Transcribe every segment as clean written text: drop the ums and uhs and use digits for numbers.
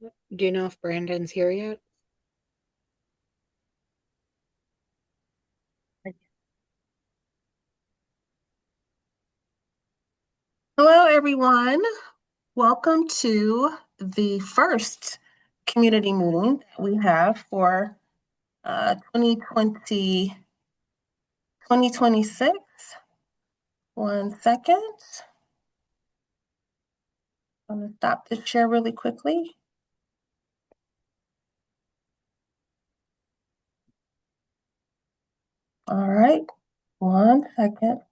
Do you know if Brandon's here yet? Hello, everyone. Welcome to the first community meeting that we have for 2020, 2026. One second. I'm going to stop this share really quickly. All right. One second.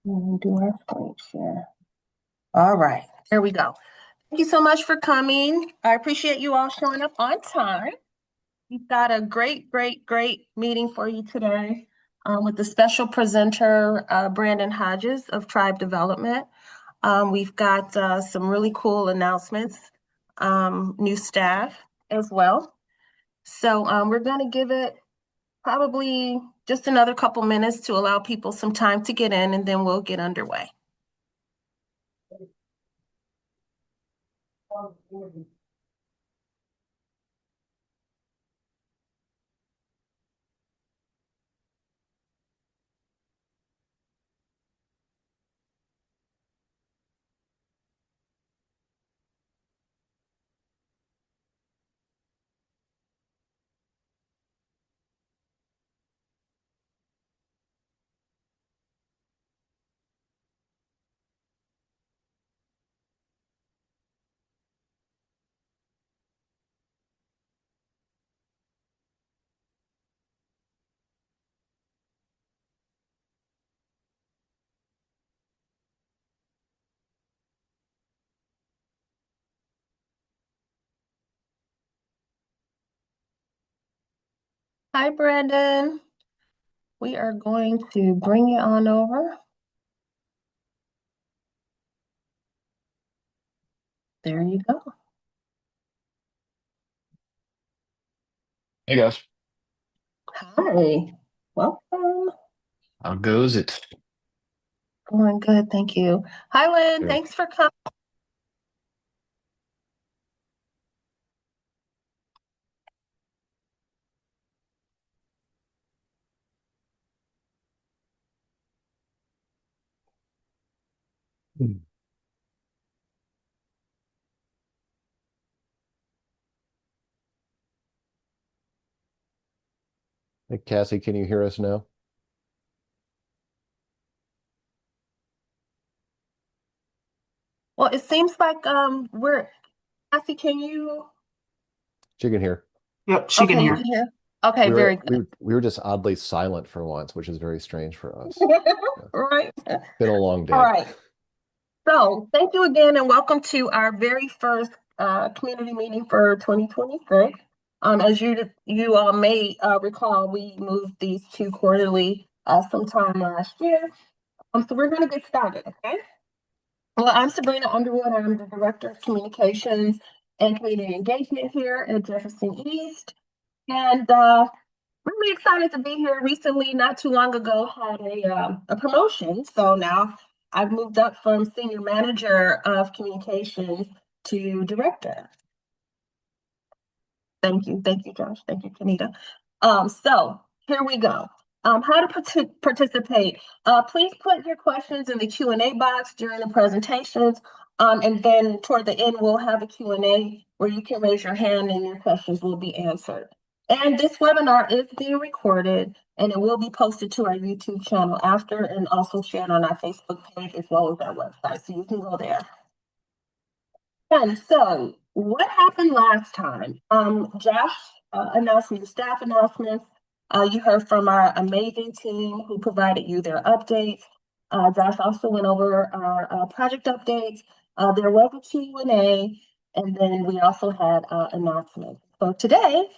Do our screen share. All right. There we go. Thank you so much for coming. I appreciate you all showing up on time. We've got a great meeting for you today with the special presenter, Brandon Hodges of Tribe Development. We've got some really cool announcements, new staff as well. So we're going to give it probably just another couple minutes to allow people some time to get in, and then we'll get underway. Hi, Brandon. We are going to bring you on over. There you go. Hey guys, Hi. Welcome. how goes it? Going good, thank you. Hi, Lynn. Good. Thanks for coming. Hmm. Hey, Cassie, can you hear us now? Well, it seems like we're Cassie, can you She can hear. Yep, she can okay, you hear. can hear? Okay, We very were good. we were just oddly silent for once, which is very strange for us. Yeah. Right. Been a long All day. right. So thank you again and welcome to our very first community meeting for 2026. As you all may recall, we moved these to quarterly sometime last year. So we're going to get started, okay? Well, I'm Sabrina Underwood. I'm the Director of Communications and Community Engagement here at Jefferson East. And really excited to be here. Recently, not too long ago, had a promotion. So now I've moved up from Senior Manager of Communications to Director. Thank you, Josh. Thank you, Kanita. So here we go. How to participate? Please put your questions in the Q&A box during the presentations, and then toward the end we'll have a Q&A where you can raise your hand and your questions will be answered. And this webinar is being recorded, and it will be posted to our YouTube channel after, and also shared on our Facebook page as well as our website. So you can go there. And so, what happened last time? Josh announced new staff announcements. You heard from our amazing team who provided you their updates. Josh also went over our project updates. There was a Q&A, and then we also had announcements. So today,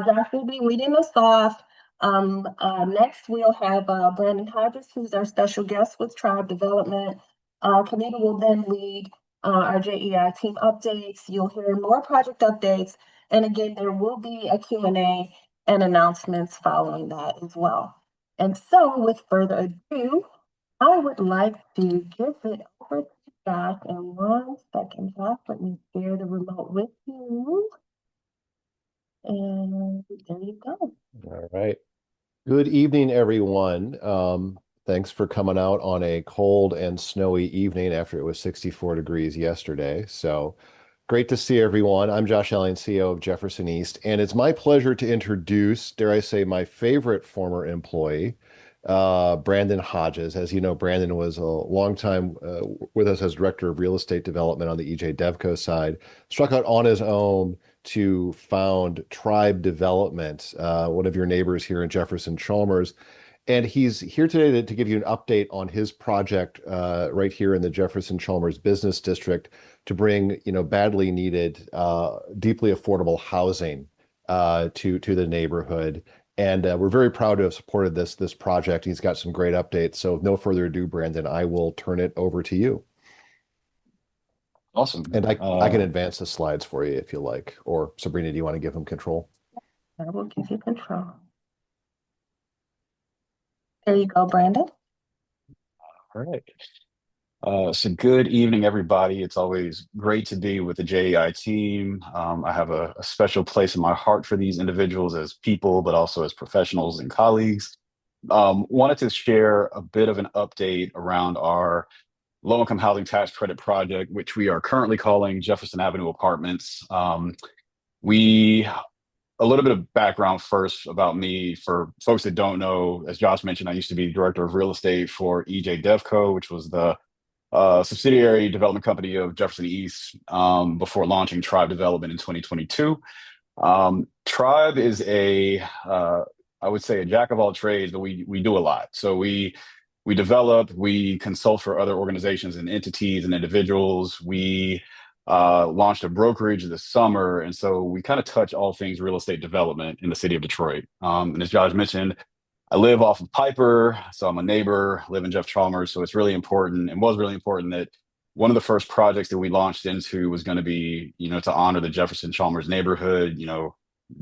Josh will be leading us off. Next, we'll have Brandon Hodges, who's our special guest with Tribe Development. Kanita will then lead our JEI team updates. You'll hear more project updates. And again, there will be a Q&A and announcements following that as well. And so, with further ado, I would like to give it over to Josh in 1 second. Josh, let me share the remote with you. And there you go. All right. Good evening, everyone. Thanks for coming out on a cold and snowy evening after it was 64 degrees yesterday. So great to see everyone. I'm Josh Allen, CEO of Jefferson East, and it's my pleasure to introduce, dare I say, my favorite former employee, Brandon Hodges. As you know, Brandon was a long time with us as Director of Real Estate Development on the EJ Devco side, struck out on his own to found Tribe Development, one of your neighbors here in Jefferson Chalmers. And he's here today to give you an update on his project right here in the Jefferson Chalmers Business District to bring, badly needed, deeply affordable housing to the neighborhood. And we're very proud to have supported this project. He's got some great updates. So with no further ado, Brandon, I will turn it over to you. Awesome. And I can advance the slides for you if you like. Or Sabrina, do you want to give him control? I will give you control. There you go, Brandon. All right. So good evening, everybody. It's always great to be with the JEI team. I have a special place in my heart for these individuals as people, but also as professionals and colleagues. Wanted to share a bit of an update around our low-income housing tax credit project, which we are currently calling Jefferson Avenue Apartments. We A little bit of background first about me for folks that don't know. As Josh mentioned, I used to be director of real estate for EJ Devco, which was the subsidiary development company of Jefferson East before launching Tribe Development in 2022. Tribe is I would say, a jack of all trades, but we do a lot. So we develop, we consult for other organizations and entities and individuals. We launched a brokerage this summer. And so we kind of touch all things real estate development in the city of Detroit. And as Josh mentioned, I live off of Piper, so I'm a neighbor, live in Jeff Chalmers. So it's really important and was really important that one of the first projects that we launched into was going to be, to honor the Jefferson Chalmers neighborhood.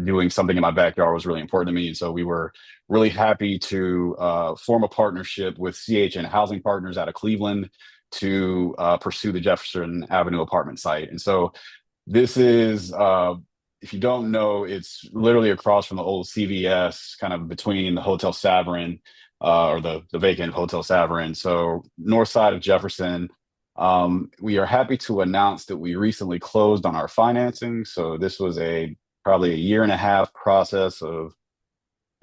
Doing something in my backyard was really important to me. And so we were really happy to form a partnership with CHN Housing Partners out of Cleveland to pursue the Jefferson Avenue apartment site. And so this is, if you don't know, it's literally across from the old CVS, kind of between the Hotel Savarin or the vacant Hotel Savarin. So north side of Jefferson. We are happy to announce that we recently closed on our financing. So this was probably a 1.5 year process of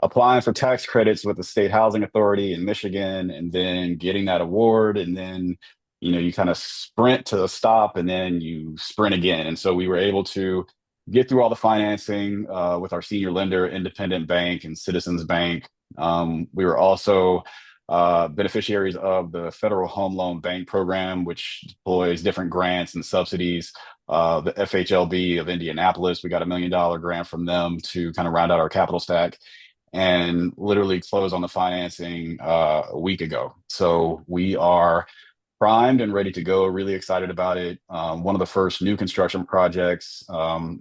applying for tax credits with the state housing authority in Michigan and then getting that award. And then, you kind of sprint to a stop and then you sprint again. And so we were able to get through all the financing with our senior lender, Independent Bank and Citizens Bank. We were also beneficiaries of the Federal Home Loan Bank Program, which deploys different grants and subsidies. The FHLB of Indianapolis, we got $1 million grant from them to kind of round out our capital stack and literally close on the financing a week ago. So we are primed and ready to go, really excited about it. One of the first new construction projects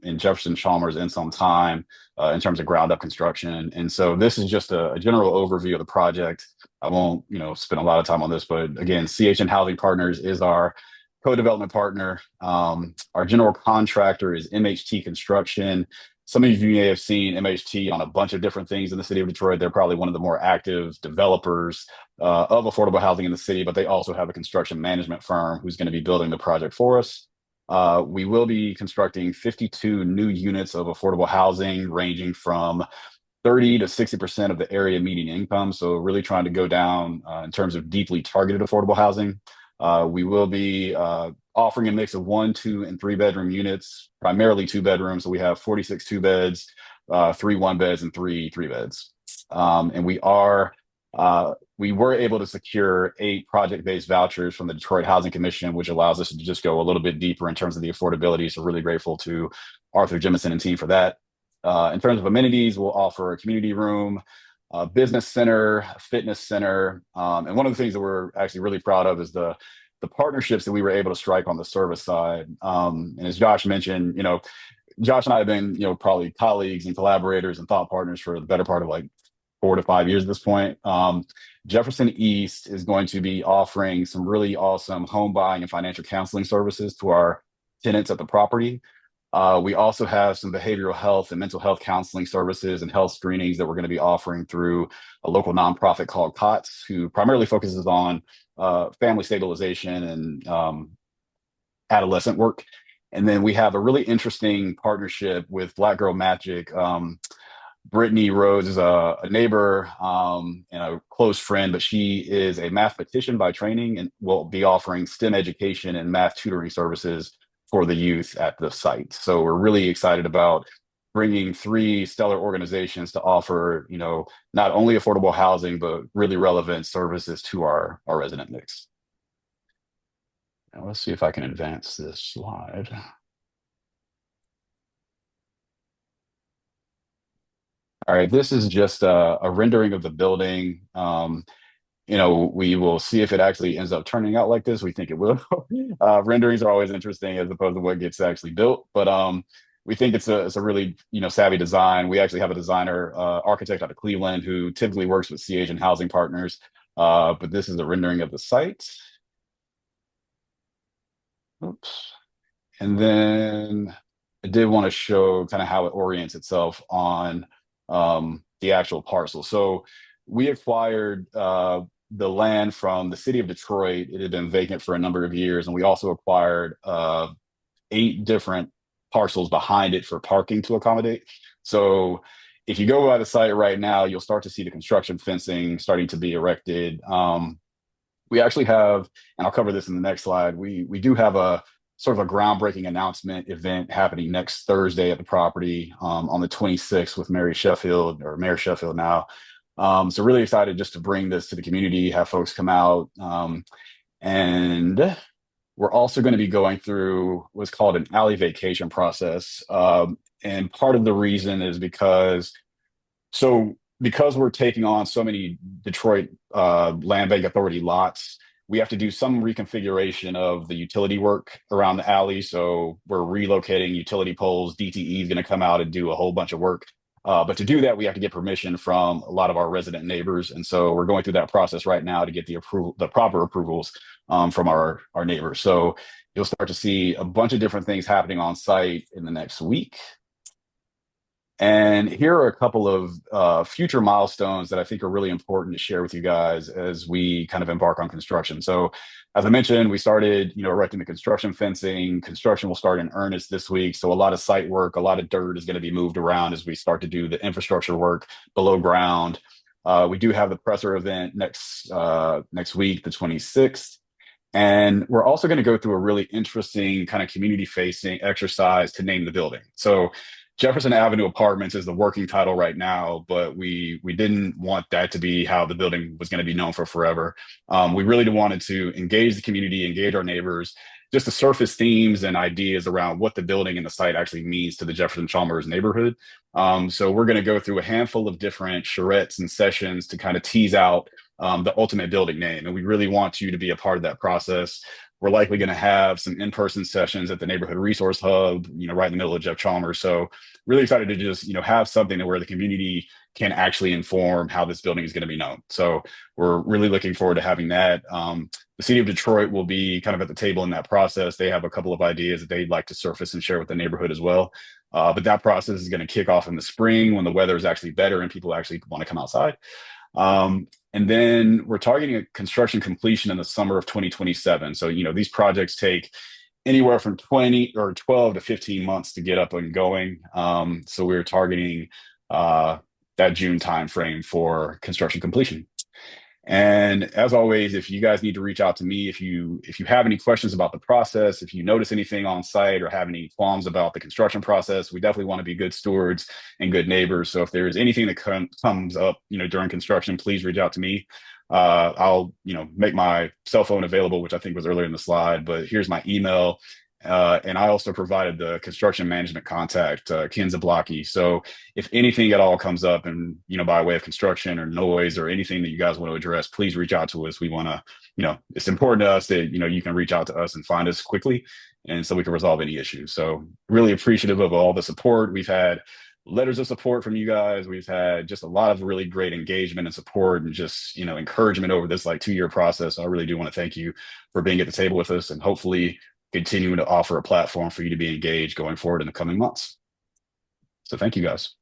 in Jefferson Chalmers in some time in terms of ground up construction. And so this is just a general overview of the project. I won't, spend a lot of time on this, but again, CHN Housing Partners is our co-development partner. Our general contractor is MHT Construction. Some of you may have seen MHT on a bunch of different things in the city of Detroit. They're probably one of the more active developers of affordable housing in the city, but they also have a construction management firm who's going to be building the project for us. We will be constructing 52 new units of affordable housing, ranging from 30 to 60% of the area median income. So really trying to go down in terms of deeply targeted affordable housing. We will be offering a mix of 1, 2, and 3 bedroom units, primarily 2 bedrooms. So we have 46 2 beds, 3 1 beds, and 3 3 beds. And we were able to secure 8 project-based vouchers from the Detroit Housing Commission, which allows us to just go a little bit deeper in terms of the affordability. So really grateful to Arthur Jemison and team for that. In terms of amenities, we'll offer a community room, a business center, a fitness center. And one of the things that we're actually really proud of is the partnerships that we were able to strike on the service side. And as Josh mentioned, Josh and I have been, probably colleagues and collaborators and thought partners for the better part of like 4 to 5 years at this point. Jefferson East is going to be offering some really awesome home buying and financial counseling services to our tenants at the property. We also have some behavioral health and mental health counseling services and health screenings that we're going to be offering through a local nonprofit called COTS, who primarily focuses on family stabilization and adolescent work. And then we have a really interesting partnership with Black Girl Magic. Brittany Rose is a neighbor and a close friend, but she is a mathematician by training and will be offering STEM education and math tutoring services for the youth at the site. So we're really excited about bringing three stellar organizations to offer, not only affordable housing, but really relevant services to our resident mix. Now let's see if I can advance this slide. All right, this is just a rendering of the building. We will see if it actually ends up turning out like this. We think it will. Renderings are always interesting as opposed to what gets actually built, but we think it's a really savvy design. We actually have a designer, architect out of Cleveland who typically works with C Asian housing partners, but this is a rendering of the site. Oops. And then I did want to show kind of how it orients itself on the actual parcel. So we acquired the land from the city of Detroit. It had been vacant for a number of years, and we also acquired 8 different parcels behind it for parking to accommodate. So if you go by the site right now, you'll start to see the construction fencing starting to be erected. We actually have, and I'll cover this in the next slide, we do have a sort of a groundbreaking announcement event happening next Thursday at the property on the 26th with Mayor Sheffield now. So really excited just to bring this to the community, have folks come out. And we're also going to be going through what's called an alley vacation process. And part of the reason is because we're taking on so many Detroit Land Bank Authority lots, we have to do some reconfiguration of the utility work around the alley. So we're relocating utility poles. DTE is going to come out and do a whole bunch of work. But to do that, we have to get permission from a lot of our resident neighbors. And so we're going through that process right now to get the proper approvals from our neighbors. So you'll start to see a bunch of different things happening on site in the next week. And here are a couple of future milestones that I think are really important to share with you guys as we kind of embark on construction. So as I mentioned, we started, erecting the construction fencing. Construction will start in earnest this week. So a lot of site work, a lot of dirt is going to be moved around as we start to do the infrastructure work below ground. We do have the presser event next week, the 26th. And we're also going to go through a really interesting kind of community-facing exercise to name the building. So Jefferson Avenue Apartments is the working title right now, but we didn't want that to be how the building was going to be known for forever. We really wanted to engage the community, engage our neighbors, just to surface themes and ideas around what the building and the site actually means to the Jefferson Chalmers neighborhood. So we're going to go through a handful of different charrettes and sessions to kind of tease out the ultimate building name. And we really want you to be a part of that process. We're likely going to have some in-person sessions at the Neighborhood Resource Hub, right in the middle of Jeff Chalmers. So really excited to just, have something where the community can actually inform how this building is going to be known. So we're really looking forward to having that. The city of Detroit will be kind of at the table in that process. They have a couple of ideas that they'd like to surface and share with the neighborhood as well. But that process is going to kick off in the spring when the weather is actually better and people actually want to come outside. And then we're targeting a construction completion in the summer of 2027. So, these projects take anywhere from 12 to 15 months to get up and going. So we're targeting that June timeframe for construction completion. And as always, if you guys need to reach out to me, if you have any questions about the process, if you notice anything on site or have any qualms about the construction process, we definitely want to be good stewards and good neighbors. So if there's anything that comes up, during construction, please reach out to me. I'll, make my cell phone available, which I think was earlier in the slide, but here's my email. And I also provided the construction management contact, Ken Zablocki. So if anything at all comes up and, by way of construction or noise or anything that you guys want to address, please reach out to us. We want to, it's important to us that, you can reach out to us and find us quickly. And so we can resolve any issues. So really appreciative of all the support. We've had letters of support from you guys. We've had just a lot of really great engagement and support and just, encouragement over this like 2-year process. So I really do want to thank you for being at the table with us and hopefully continuing to offer a platform for you to be engaged going forward in the coming months. Thank you guys.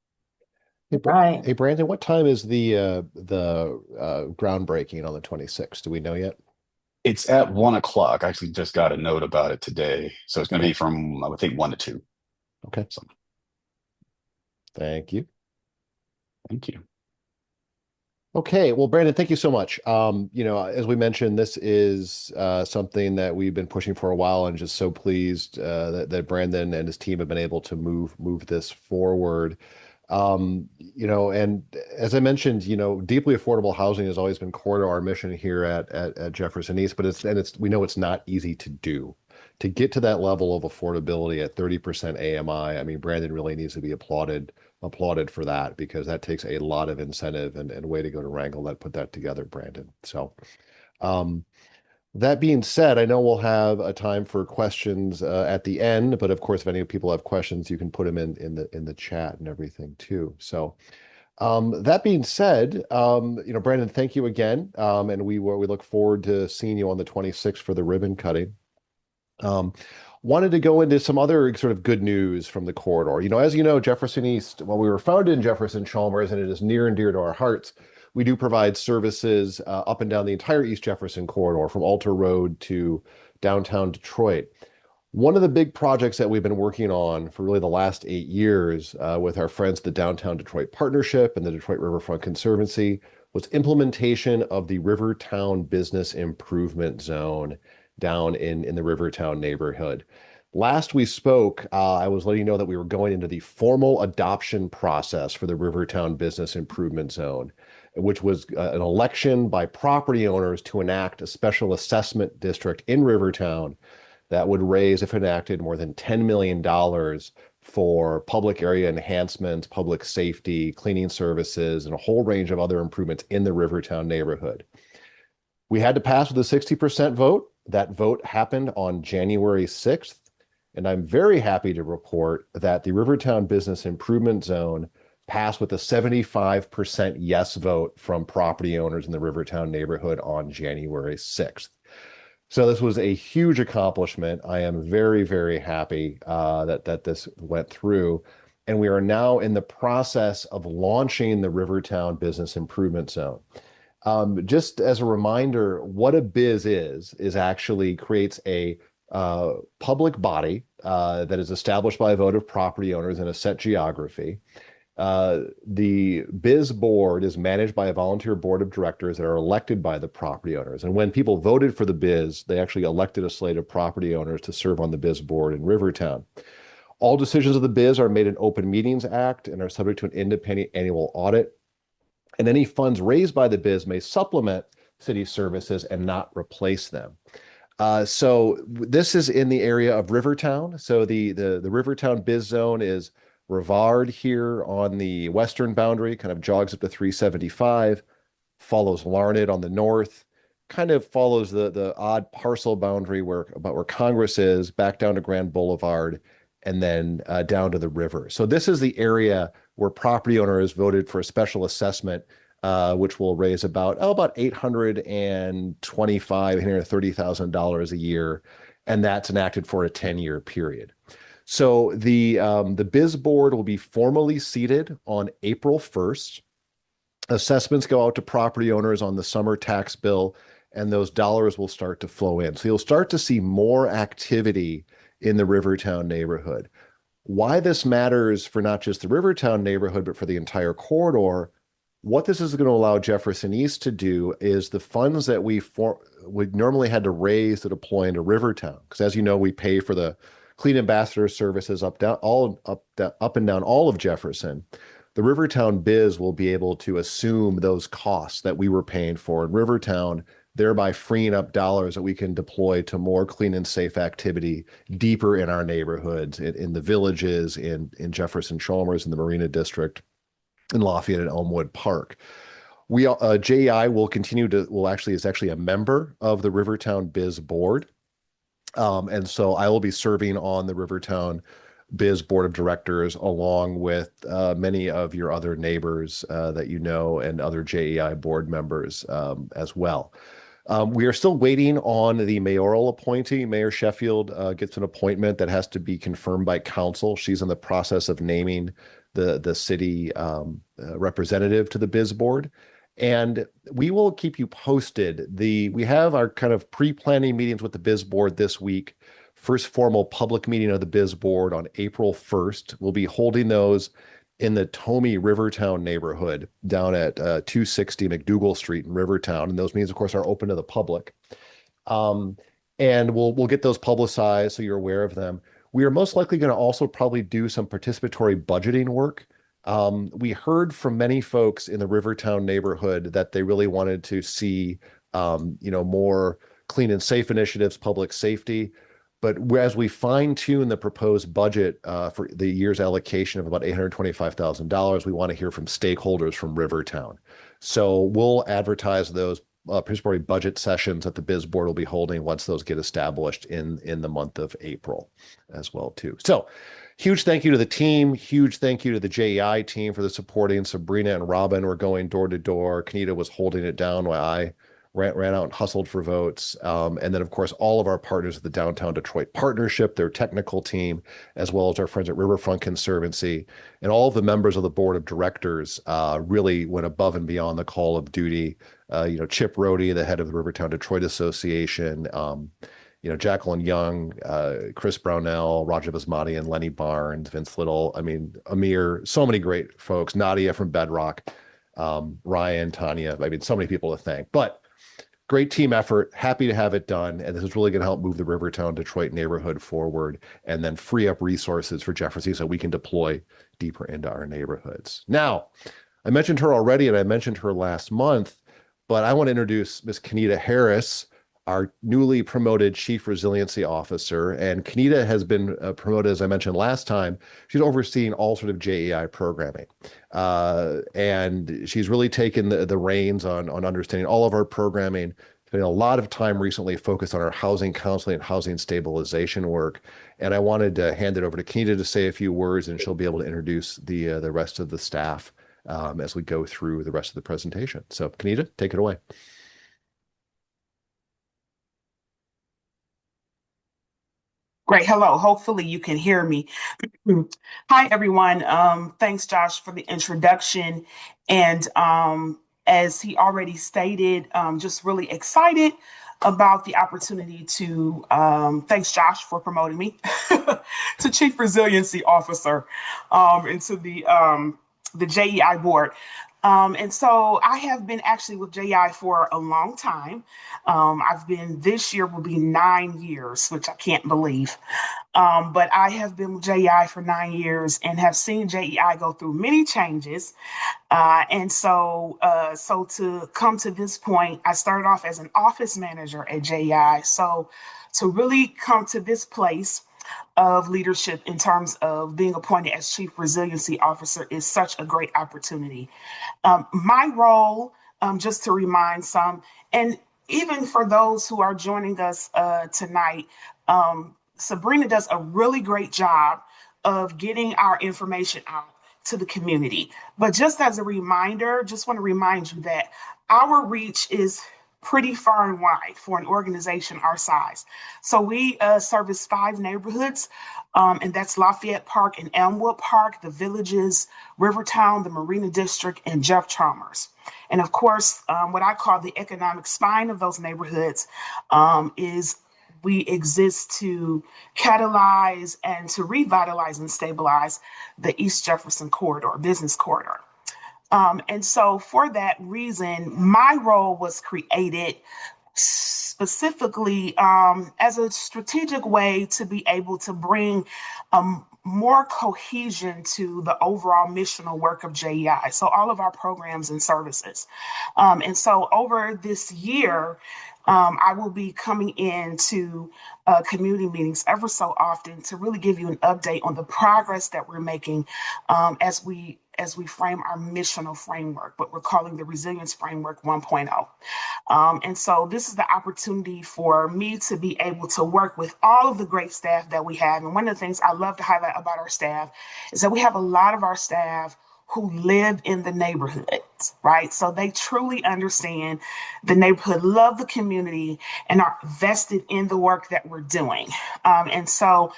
Hey, Brandon, what time is the groundbreaking on the 26th? Do we know yet? It's at 1 o'clock. I actually just got a note about it today. So it's going to be from, I would think, 1 to 2. Okay. So, thank you. Thank you. Okay, well, Brandon, thank you so much. As we mentioned, this is something that we've been pushing for a while, and just so pleased that Brandon and his team have been able to move this forward. And as I mentioned, deeply affordable housing has always been core to our mission here at Jefferson East, but we know it's not easy to do. To get to that level of affordability at 30% AMI, I mean, Brandon really needs to be applauded for that, because that takes a lot of incentive and way to go to wrangle that, put that together, Brandon. So, that being said, I know we'll have a time for questions at the end, but of course, if any people have questions, you can put them in the chat and everything too. So, that being said, Brandon, thank you again, and we look forward to seeing you on the 26th for the ribbon cutting. Wanted to go into some other sort of good news from the corridor. As you know, Jefferson East, well, we were founded in Jefferson Chalmers, and it is near and dear to our hearts. We do provide services up and down the entire East Jefferson corridor, from Alter Road to downtown Detroit. One of the big projects that we've been working on for really the last 8 years with our friends at the Downtown Detroit Partnership and the Detroit Riverfront Conservancy was implementation of the Rivertown Business Improvement Zone down in the Rivertown neighborhood. Last we spoke, I was letting you know that we were going into the formal adoption process for the Rivertown Business Improvement Zone, which was an election by property owners to enact a special assessment district in Rivertown that would raise, if enacted, more than $10 million for public area enhancements, public safety, cleaning services, and a whole range of other improvements in the Rivertown neighborhood. We had to pass with a 60% vote. That vote happened on January 6th, and I'm very happy to report that the Rivertown Business Improvement Zone passed with a 75% yes vote from property owners in the Rivertown neighborhood on January 6th. So this was a huge accomplishment. I am very, very happy that this went through, and we are now in the process of launching the Rivertown Business Improvement Zone. Just as a reminder, what a BIZ is actually creates a public body that is established by a vote of property owners in a set geography. The BIZ board is managed by a volunteer board of directors that are elected by the property owners. And when people voted for the BIZ, they actually elected a slate of property owners to serve on the BIZ board in Rivertown. All decisions of the BIZ are made in Open Meetings Act and are subject to an independent annual audit. And any funds raised by the BIZ may supplement city services and not replace them. So this is in the area of Rivertown. So the Rivertown BIZ zone is Rivard here on the western boundary, kind of jogs up to 375, follows Larned on the north, kind of follows the odd parcel boundary where Congress is, back down to Grand Boulevard, and then down to the river. So this is the area where property owners voted for a special assessment, which will raise about $825,000, $830,000 a year, and that's enacted for a 10-year period. So the BIZ board will be formally seated on April 1st. Assessments go out to property owners on the summer tax bill, and those dollars will start to flow in. So you'll start to see more activity in the Rivertown neighborhood. Why this matters for not just the Rivertown neighborhood, but for the entire corridor, what this is going to allow Jefferson East to do is the funds that we normally had to raise to deploy into Rivertown, because as you know, we pay for the Clean Ambassador services up and down all of Jefferson. The Rivertown BIZ will be able to assume those costs that we were paying for in Rivertown thereby freeing up dollars that we can deploy to more clean and safe activity deeper in our neighborhoods, in the villages, in Jefferson Chalmers, in the Marina District, in Lafayette and Elmwood Park. JEI is actually a member of the Rivertown Biz Board. And so I will be serving on the Rivertown Biz Board of Directors along with many of your other neighbors that you know and other JEI board members as well. We are still waiting on the mayoral appointee. Mayor Sheffield gets an appointment that has to be confirmed by council. She's in the process of naming the city representative to the Biz Board. And we will keep you posted. We have our kind of pre-planning meetings with the Biz Board this week. First formal public meeting of the Biz Board on April 1st. We'll be holding those in the Tomey Rivertown neighborhood down at 260 McDougal Street in Rivertown. And those meetings, of course, are open to the public. And we'll get those publicized so you're aware of them. We are most likely going to also probably do some participatory budgeting work. We heard from many folks in the Rivertown neighborhood that they really wanted to see, more clean and safe initiatives, public safety. But as we fine tune the proposed budget for the year's allocation of about $825,000, we want to hear from stakeholders from Rivertown. So we'll advertise those participatory budget sessions that the Biz Board will be holding once those get established in the month of April as well too. So huge thank you to the team. Huge thank you to the JEI team for the supporting. Sabrina and Robin were going door to door. Kanita was holding it down while I ran out and hustled for votes. And then, of course, all of our partners at the Downtown Detroit Partnership, their technical team, as well as our friends at Riverfront Conservancy, and all of the members of the board of directors really went above and beyond the call of duty. Chip Rohde, the head of the Rivertown Detroit Association, Jacqueline Young, Chris Brownell, Raja Basmati, and Lenny Barnes, Vince Little. I mean, Amir, so many great folks. Nadia from Bedrock, Ryan, Tanya. I mean, so many people to thank. But great team effort. Happy to have it done. And this is really going to help move the Rivertown Detroit neighborhood forward and then free up resources for Jefferson so we can deploy deeper into our neighborhoods. Now, I mentioned her already and I mentioned her last month, but I want to introduce Ms. Kanita Harris, our newly promoted Chief Resiliency Officer. And Kanita has been promoted, as I mentioned last time. She's overseeing all sort of JEI programming. And she's really taken the reins on understanding all of our programming, spending a lot of time recently focused on our housing counseling and housing stabilization work. And I wanted to hand it over to Kanita to say a few words, and she'll be able to introduce the rest of the staff as we go through the rest of the presentation. So Kanita, take it away. Great. Hello. Hopefully you can hear me. Hi, everyone. Thanks, Josh, for the introduction. And as he already stated, just really excited about the opportunity to, thanks, Josh, for promoting me to Chief Resiliency Officer and to the JEI board. And so I have been actually with JEI for a long time. This year will be 9 years, which I can't believe. But I have been with JEI for 9 years and have seen JEI go through many changes. And so to come to this point, I started off as an office manager at JEI. So to really come to this place of leadership in terms of being appointed as Chief Resiliency Officer is such a great opportunity. My role, just to remind some, and even for those who are joining us tonight, Sabrina does a really great job of getting our information out to the community. But just as a reminder, just want to remind you that our reach is pretty far and wide for an organization our size. So we service 5 neighborhoods, and that's Lafayette Park and Elmwood Park, the Villages, Rivertown, the Marina District, and Jeff Chalmers. And of course, what I call the economic spine of those neighborhoods is we exist to catalyze and to revitalize and stabilize the East Jefferson corridor, business corridor. And so for that reason, my role was created specifically as a strategic way to be able to bring more cohesion to the overall missional work of JEI. So all of our programs and services. And so over this year, I will be coming into community meetings ever so often to really give you an update on the progress that we're making as we frame our missional framework, what we're calling the Resilience Framework 1.0. And so this is the opportunity for me to be able to work with all of the great staff that we have. And one of the things I love to highlight about our staff is that we have a lot of our staff who live in the neighborhoods, right? So they truly understand the neighborhood, love the community, and are vested in the work that we're doing. And so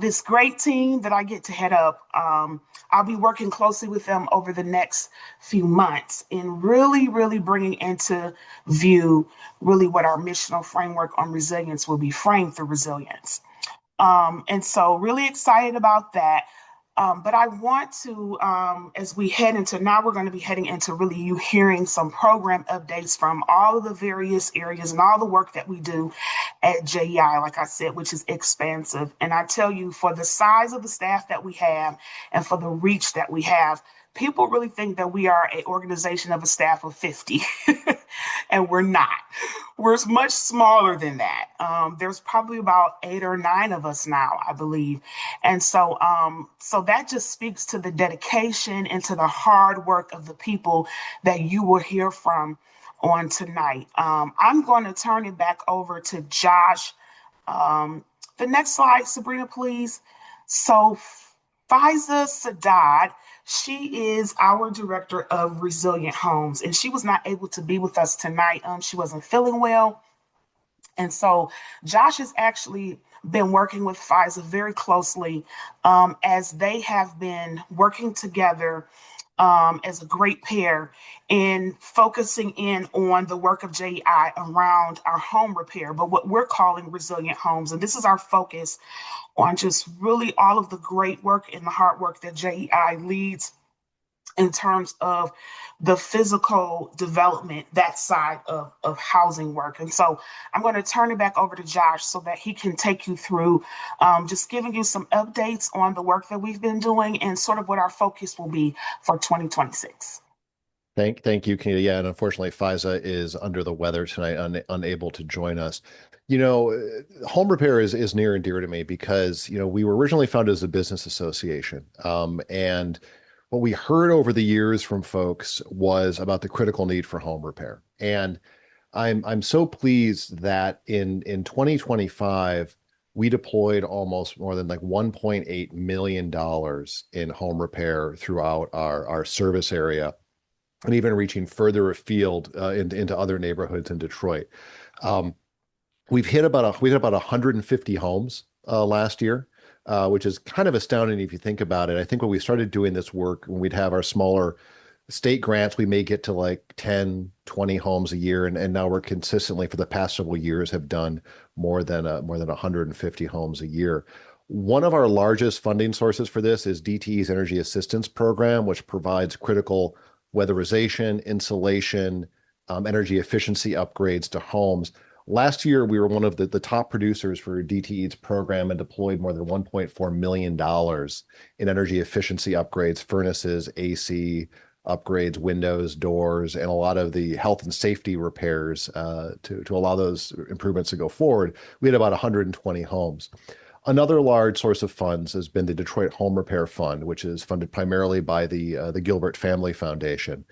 this great team that I get to head up, I'll be working closely with them over the next few months in really bringing into view really what our missional framework on resilience will be framed through resilience. And so really excited about that. But I want to, as we head into now, we're going to be heading into really you hearing some program updates from all of the various areas and all the work that we do at JEI, like I said, which is expansive. And I tell you, for the size of the staff that we have and for the reach that we have, people really think that we are an organization of a staff of 50, and we're not. We're much smaller than that. There's probably about 8 or 9 of us now, I believe. And so that just speaks to the dedication and to the hard work of the people that you will hear from on tonight. I'm going to turn it back over to Josh. The next slide, Sabrina, please. So Faiza Sadat, she is our director of Resilient Homes, and she was not able to be with us tonight. She wasn't feeling well. And so Josh has actually been working with Faiza very closely as they have been working together as a great pair in focusing in on the work of JEI around our home repair, but what we're calling resilient homes. And this is our focus on just really all of the great work and the hard work that JEI leads in terms of the physical development, that side of housing work. And so I'm going to turn it back over to Josh so that he can take you through just giving you some updates on the work that we've been doing and sort of what our focus will be for 2026. Thank you, Kenita. Yeah, and unfortunately, Faiza is under the weather tonight, unable to join us. Home repair is near and dear to me because, we were originally founded as a business association. And what we heard over the years from folks was about the critical need for home repair. And I'm so pleased that in 2025, we deployed almost more than like $1.8 million in home repair throughout our service area, and even reaching further afield into other neighborhoods in Detroit. We hit about 150 homes last year, which is kind of astounding if you think about it. I think when we started doing this work, when we'd have our smaller state grants, we may get to like 10, 20 homes a year. And now we're consistently for the past several years have done more than 150 homes a year. One of our largest funding sources for this is DTE's Energy Assistance Program, which provides critical weatherization, insulation, energy efficiency upgrades to homes. Last year, we were one of the top producers for DTE's program and deployed more than $1.4 million in energy efficiency upgrades, furnaces, AC upgrades, windows, doors, and a lot of the health and safety repairs to allow those improvements to go forward. We had about 120 homes. Another large source of funds has been the Detroit Home Repair Fund, which is funded primarily by the Gilbert Family Foundation.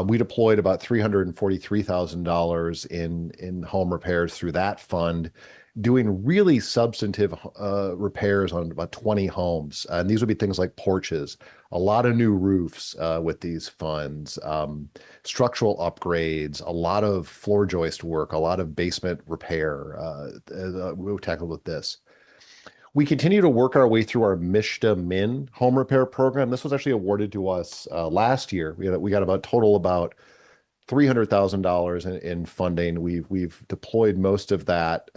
We deployed about $343,000 in home repairs through that fund, doing really substantive repairs on about 20 homes. And these would be things like porches, a lot of new roofs with these funds, structural upgrades, a lot of floor joist work, a lot of basement repair. We'll tackle with this. We continue to work our way through our Mishta Min home repair program. This was actually awarded to us last year. We got about $300,000 in funding. We've deployed most of that.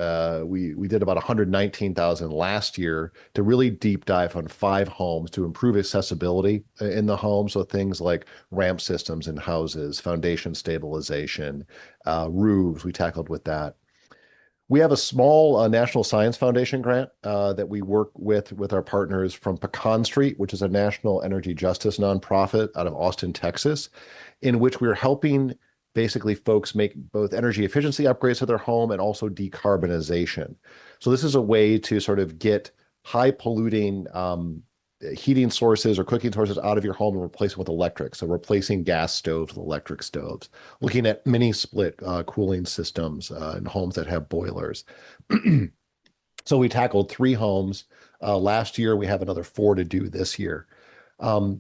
We did about $119,000 last year to really deep dive on 5 homes to improve accessibility in the home. So things like ramp systems in houses, foundation stabilization, roofs. We tackled with that. We have a small National Science Foundation grant that we work with our partners from Pecan Street, which is a national energy justice nonprofit out of Austin, Texas, in which we're helping basically folks make both energy efficiency upgrades to their home and also decarbonization. So this is a way to sort of get high polluting heating sources or cooking sources out of your home and replace them with electric. So replacing gas stoves with electric stoves, looking at mini split cooling systems in homes that have boilers. So we tackled 3 homes last year. We have another 4 to do this year.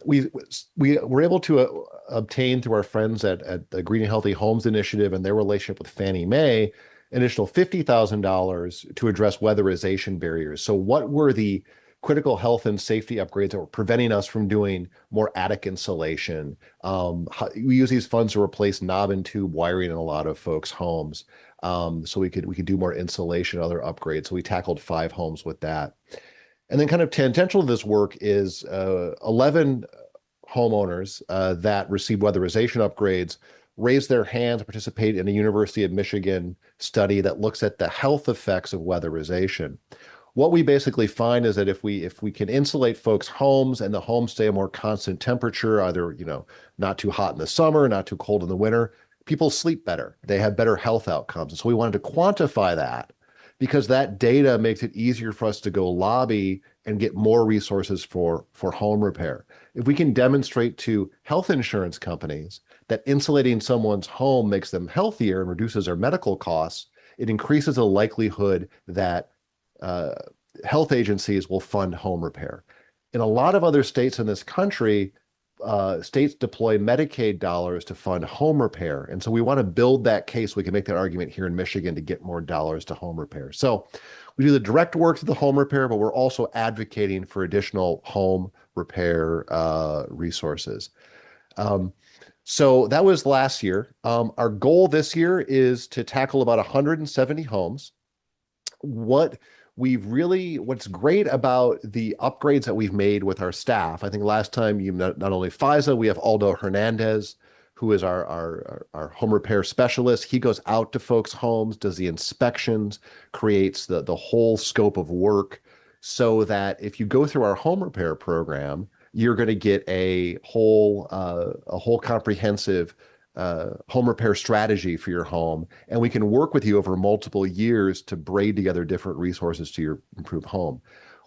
We were able to obtain through our friends at the Green and Healthy Homes Initiative and their relationship with Fannie Mae an additional $50,000 to address weatherization barriers. So what were the critical health and safety upgrades that were preventing us from doing more attic insulation? We use these funds to replace knob and tube wiring in a lot of folks' homes. So we could do more insulation, other upgrades. So we tackled 5 homes with that. And then kind of tangential to this work is 11 homeowners that received weatherization upgrades raised their hand to participate in a University of Michigan study that looks at the health effects of weatherization. What we basically find is that if we can insulate folks' homes and the homes stay a more constant temperature, either not too hot in the summer, not too cold in the winter, people sleep better. They have better health outcomes. And so we wanted to quantify that because that data makes it easier for us to go lobby and get more resources for home repair. If we can demonstrate to health insurance companies that insulating someone's home makes them healthier and reduces their medical costs, it increases the likelihood that health agencies will fund home repair. In a lot of other states in this country, states deploy Medicaid dollars to fund home repair. And so we want to build that case. We can make that argument here in Michigan to get more dollars to home repair. So we do the direct work to the home repair, but we're also advocating for additional home repair resources. So that was last year. Our goal this year is to tackle about 170 homes. What's great about the upgrades that we've made with our staff, I think last time you not only FISA, we have Aldo Hernandez, who is our home repair specialist. He goes out to folks' homes, does the inspections, creates the whole scope of work so that if you go through our home repair program, you're going to get a whole comprehensive home repair strategy for your home, and we can work with you over multiple years to braid together different resources to your improved home.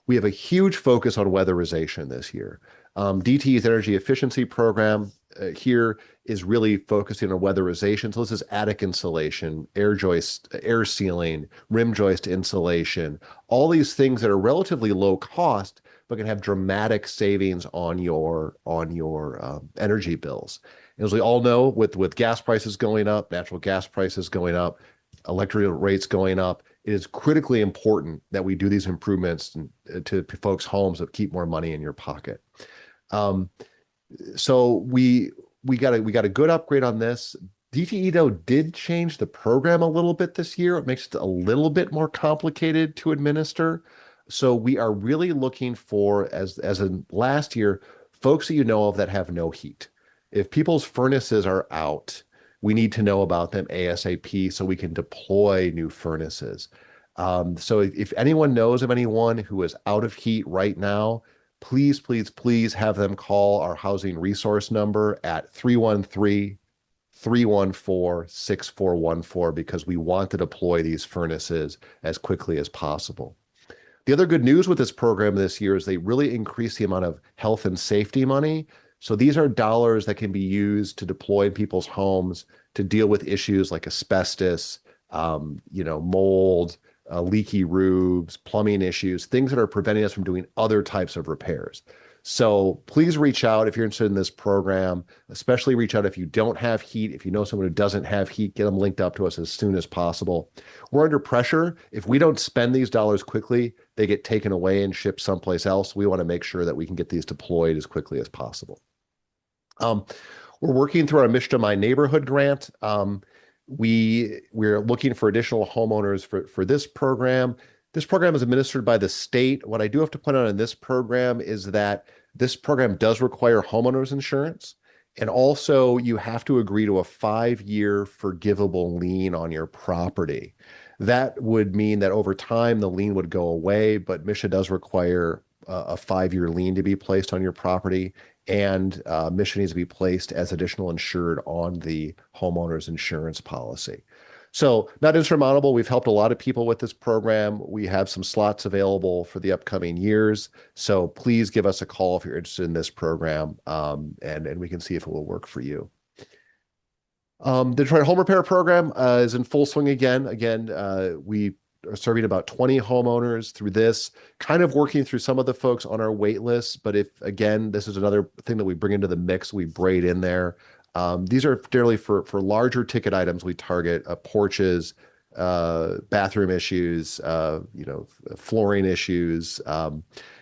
We have a huge focus on weatherization this year. DTE's energy efficiency program here is really focusing on weatherization. So this is attic insulation, air joist, air sealing, rim joist insulation, all these things that are relatively low cost, but can have dramatic savings on your energy bills. As we all know, with gas prices going up, natural gas prices going up, electric rates going up, it is critically important that we do these improvements to folks' homes that keep more money in your pocket. So we got a good upgrade on this. DTE though did change the program a little bit this year. It makes it a little bit more complicated to administer. So we are really looking for, as in last year, folks that you know of that have no heat. If people's furnaces are out, we need to know about them ASAP so we can deploy new furnaces. So if anyone knows of anyone who is out of heat right now, please, please, please have them call our housing resource number at 313-314-6414 because we want to deploy these furnaces as quickly as possible. The other good news with this program this year is they really increase the amount of health and safety money. So these are dollars that can be used to deploy in people's homes to deal with issues like asbestos, mold, leaky roofs, plumbing issues, things that are preventing us from doing other types of repairs. So please reach out if you're interested in this program, especially reach out if you don't have heat. If you know someone who doesn't have heat, get them linked up to us as soon as possible. We're under pressure. If we don't spend these dollars quickly, they get taken away and shipped someplace else. We want to make sure that we can get these deployed as quickly as possible. We're working through our Mission to My Neighborhood grant. We're looking for additional homeowners for this program. This program is administered by the state. What I do have to point out in this program is that this program does require homeowners insurance. And also you have to agree to a 5-year forgivable lien on your property. That would mean that over time the lien would go away, but MSHA does require a 5-year lien to be placed on your property, and MSHA needs to be placed as additional insured on the homeowner's insurance policy. So not insurmountable. We've helped a lot of people with this program. We have some slots available for the upcoming years. So please give us a call if you're interested in this program, and we can see if it will work for you. The Detroit Home Repair Program is in full swing again. We are serving about 20 homeowners through this, kind of working through some of the folks on our wait list. But if, again, this is another thing that we bring into the mix, we braid in there. These are generally for larger ticket items. We target porches, bathroom issues, flooring issues.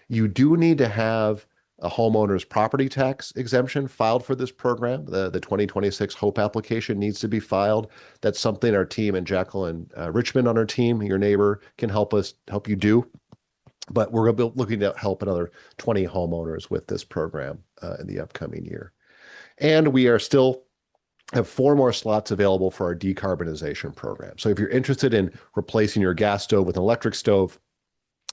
You do need to have a homeowner's property tax exemption filed for this program. The 2026 HOPE application needs to be filed. That's something our team and Jacqueline Richmond on our team, your neighbor, can help you do. But we're looking to help another 20 homeowners with this program in the upcoming year. And we are still have 4 more slots available for our decarbonization program. So if you're interested in replacing your gas stove with an electric stove,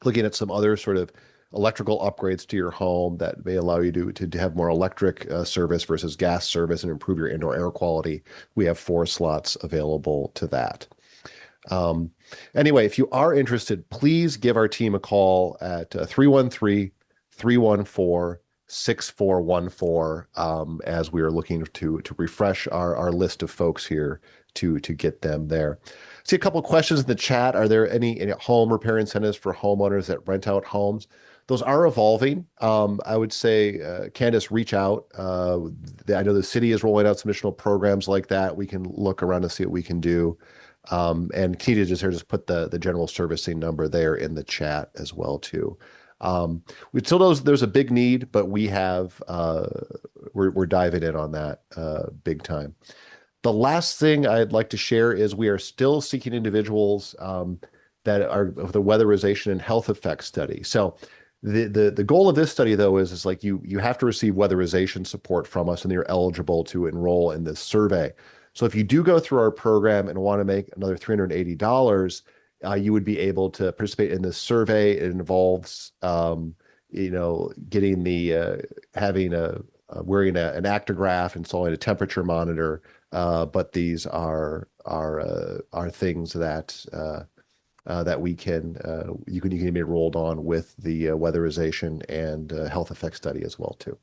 looking at some other sort of electrical upgrades to your home that may allow you to have more electric service versus gas service and improve your indoor air quality, we have 4 slots available to that. Anyway, if you are interested, please give our team a call at 313-314-6414 as we are looking to refresh our list of folks here to get them there. See a couple of questions in the chat. Are there any home repair incentives for homeowners that rent out homes? Those are evolving. I would say, Candace, reach out. I know the city is rolling out some additional programs like that. We can look around to see what we can do. And Keita just put the general servicing number there in the chat as well too. We still know there's a big need, but we're diving in on that big time. The last thing I'd like to share is we are still seeking individuals that are of the weatherization and health effects study. So the goal of this study, though, is like you have to receive weatherization support from us, and you're eligible to enroll in this survey. So if you do go through our program and want to make another $380, you would be able to participate in this survey. It involves, getting having wearing an actigraph, installing a temperature monitor. But these are things that we can you can be enrolled on with the weatherization and health effect study as well too.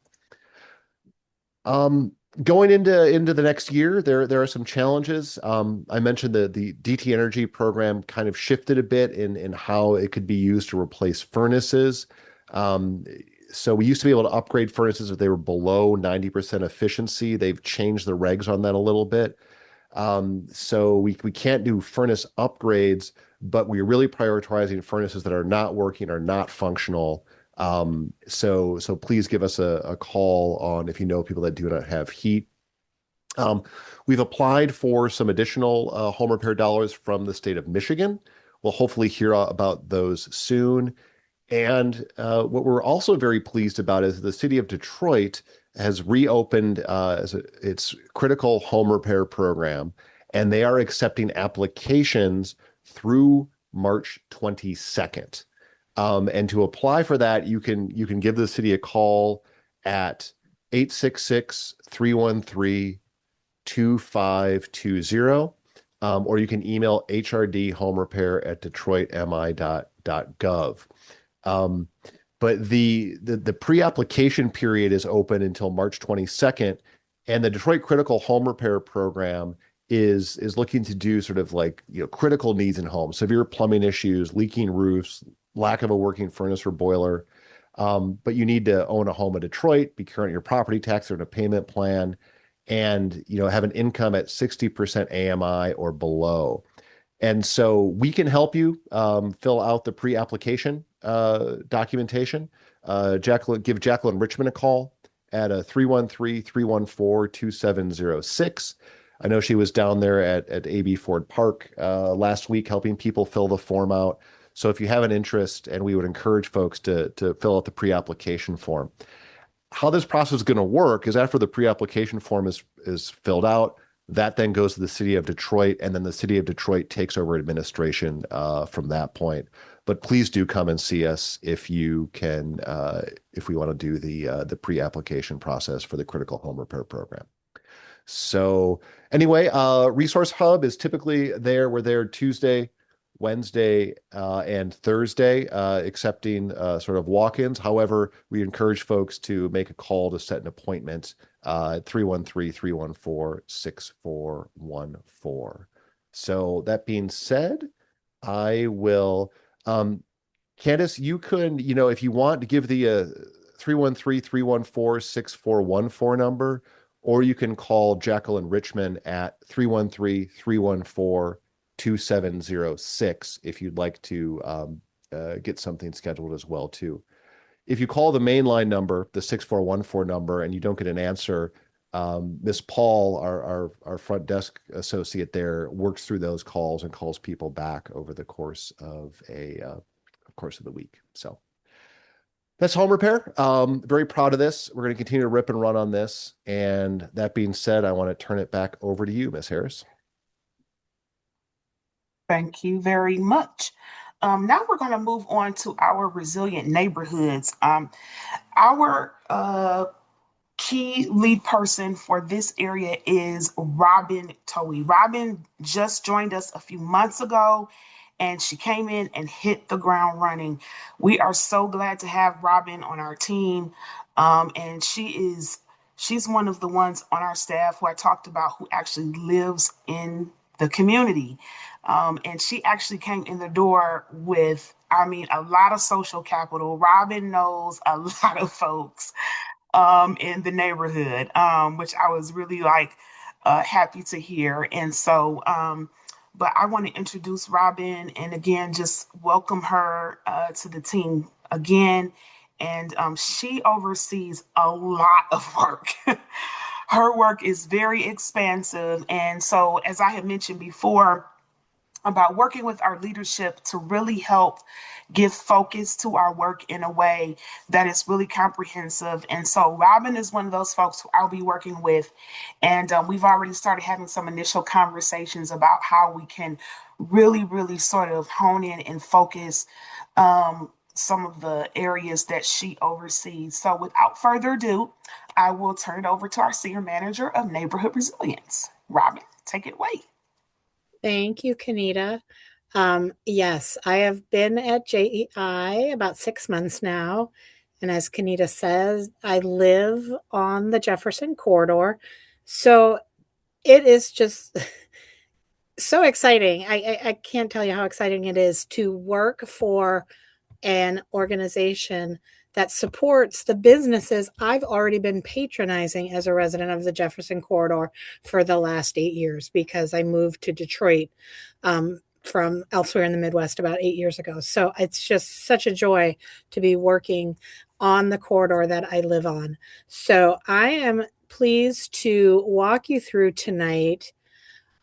Going into the next year, there are some challenges. I mentioned the DT Energy program kind of shifted a bit in how it could be used to replace furnaces. So we used to be able to upgrade furnaces if they were below 90% efficiency. They've changed the regs on that a little bit. So we can't do furnace upgrades, but we're really prioritizing furnaces that are not working or not functional. So please give us a call on if you know people that do not have heat. We've applied for some additional home repair dollars from the state of Michigan. We'll hopefully hear about those soon. And what we're also very pleased about is the city of Detroit has reopened its critical home repair program, and they are accepting applications through March 22nd. And to apply for that, you can give the city a call at 866-313-2520, or you can email hrdhomerepair@detroitmi.gov. But the pre-application period is open until March 22nd, and the Detroit Critical Home Repair Program is looking to do sort of like critical needs in homes, severe plumbing issues, leaking roofs, lack of a working furnace or boiler. But you need to own a home in Detroit, be current in your property tax or in a payment plan, and have an income at 60% AMI or below. And so we can help you fill out the pre-application documentation. Give Jacqueline Richmond a call at 313-314-2706. I know she was down there at AB Ford Park last week helping people fill the form out. So if you have an interest, and we would encourage folks to fill out the pre-application form. How this process is going to work is after the pre-application form is filled out, That then goes to the city of Detroit, and then the city of Detroit takes over administration from that point. But please do come and see us if you can, if we want to do the pre-application process for the critical home repair program. So anyway, Resource Hub is typically there. We're there Tuesday, Wednesday, and Thursday, accepting sort of walk-ins. However, we encourage folks to make a call to set an appointment at 313-314-6414. So that being said, I will, Candace, you could, if you want to give the 313-314-6414 number, or you can call Jacqueline Richmond at 313-314-2706 if you'd like to get something scheduled as well too. If you call the mainline number, the 6414 number, and you don't get an answer, Miss Paul, our front desk associate there, works through those calls and calls people back over the course of the week. So that's home repair. Very proud of this. We're going to continue to rip and run on this. And that being said, I want to turn it back over to you, Ms. Harris. Thank you very much. Now we're going to move on to our resilient neighborhoods. Our key lead person for this area is Robin Towie. Robin just joined us a few months ago, and she came in and hit the ground running. We are so glad to have Robin on our team. And she's one of the ones on our staff who I talked about who actually lives in the community. And she actually came in the door with, a lot of social capital. Robin knows a lot of folks in the neighborhood, which I was really happy to hear. And so, but I want to introduce Robin and again, just welcome her to the team again. And she oversees a lot of work. Her work is very expansive. And so, as I had mentioned before, about working with our leadership to really help give focus to our work in a way that is really comprehensive. And so Robin is one of those folks who I'll be working with. And we've already started having some initial conversations about how we can really, really sort of hone in and focus some of the areas that she oversees. So without further ado, I will turn it over to our Senior Manager of Neighborhood Resilience. Robin, take it away. Thank you, Kenita. Yes, I have been at JEI about 6 months now. And as Kenita says, I live on the Jefferson corridor. So it is just so exciting. I can't tell you how exciting it is to work for an organization that supports the businesses I've already been patronizing as a resident of the Jefferson corridor for the last 8 years, because I moved to Detroit from elsewhere in the Midwest about 8 years ago. So it's just such a joy to be working on the corridor that I live on. So I am pleased to walk you through tonight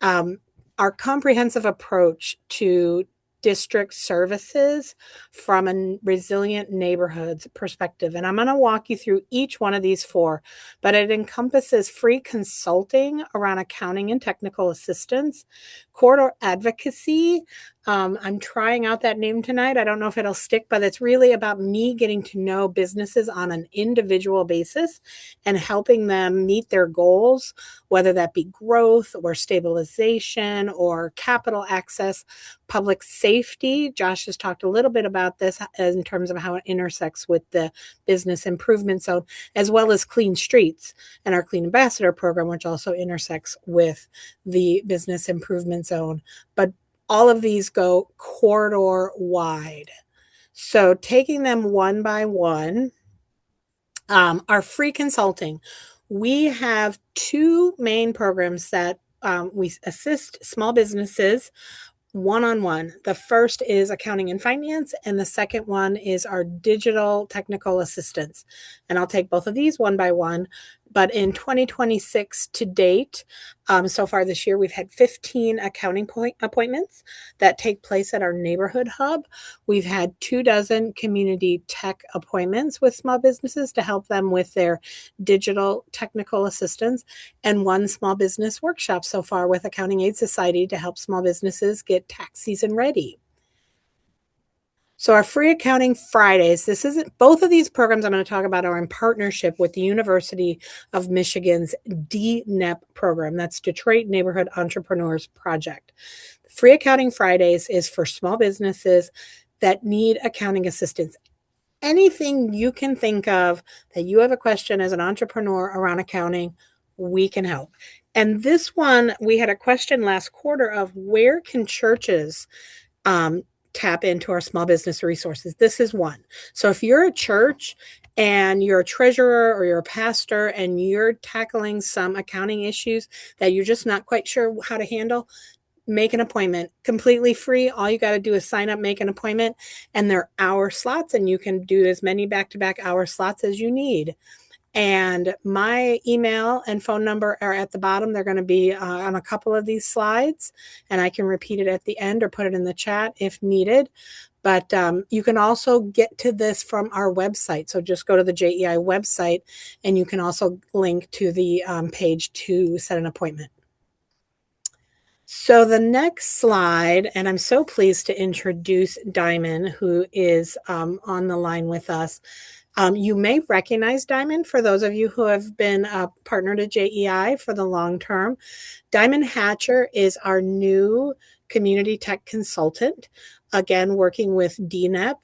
our comprehensive approach to district services from a resilient neighborhoods perspective. And I'm going to walk you through each one of these four, but it encompasses free consulting around accounting and technical assistance, corridor advocacy. I'm trying out that name tonight. I don't know if it'll stick, but it's really about me getting to know businesses on an individual basis and helping them meet their goals, whether that be growth or stabilization or capital access, public safety. Josh has talked a little bit about this in terms of how it intersects with the business improvement zone, as well as clean streets and our clean ambassador program, which also intersects with the business improvement zone. But all of these go corridor wide. So taking them one by one, our free consulting. We have two main programs that we assist small businesses one-on-one. The first is accounting and finance, and the second one is our digital technical assistance. And I'll take both of these one by one. But in 2026 to date, so far this year, we've had 15 accounting appointments that take place at our neighborhood hub. We've had 24 community tech appointments with small businesses to help them with their digital technical assistance, and 1 small business workshop so far with Accounting Aid Society to help small businesses get tax season ready. So our free accounting Fridays, both of these programs I'm going to talk about are in partnership with the University of Michigan's DNEP program. That's Detroit Neighborhood Entrepreneurs Project. Free accounting Fridays is for small businesses that need accounting assistance. Anything you can think of that you have a question as an entrepreneur around accounting, we can help. And this one, we had a question last quarter of where can churches tap into our small business resources. This is one. So if you're a church and you're a treasurer or you're a pastor and you're tackling some accounting issues that you're just not quite sure how to handle, make an appointment. Completely free. All you got to do is sign up, make an appointment, and they're hour slots, and you can do as many back-to-back hour slots as you need. And my email and phone number are at the bottom. They're going to be on a couple of these slides, and I can repeat it at the end or put it in the chat if needed. But you can also get to this from our website. So just go to the JEI website, and you can also link to the page to set an appointment. So the next slide, and I'm so pleased to introduce Diamond, who is on the line with us. You may recognize Diamond for those of you who have been a partner to JEI for the long term. Diamond Hatcher is our new community tech consultant, again, working with DNEP.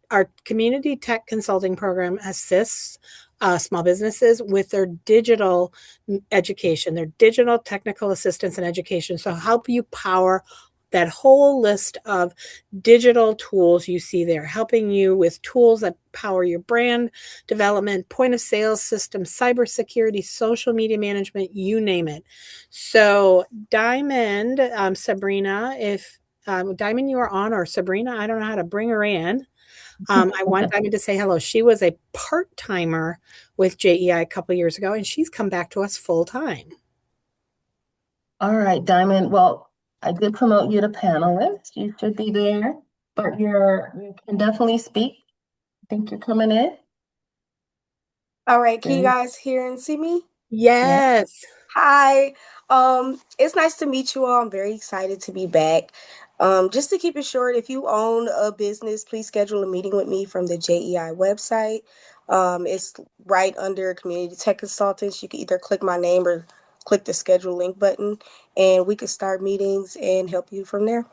Our community tech consulting program assists small businesses with their digital education, their digital technical assistance and education. So help you power that whole list of digital tools you see there, helping you with tools that power your brand development, point of sale system, cybersecurity, social media management, you name it. So Diamond, Sabrina, if Diamond you are on, or Sabrina, I don't know how to bring her in. I want Diamond to say hello. She was a part-timer with JEI a couple years ago, and she's come back to us full-time. All right, Diamond. Well, I did promote you to panelist. You should be there, but you can definitely speak. I think you're coming in. All right, can you guys hear and see me? Yes. Hi. It's nice to meet you all. I'm very excited to be back. Just to keep it short, if you own a business, please schedule a meeting with me from the JEI website. It's right under Community Tech Consultants. You can either click my name or click the schedule link button, and we could start meetings and help you from there.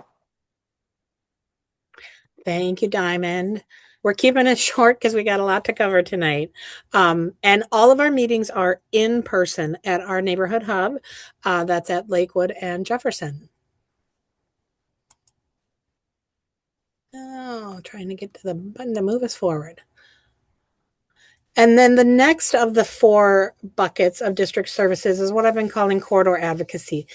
Thank you, Diamond. We're keeping it short because we got a lot to cover tonight. And all of our meetings are in person at our neighborhood hub. That's at Lakewood and Jefferson. Oh, trying to get to the button to move us forward. And then the next of the 4 buckets of district services is what I've been calling corridor advocacy.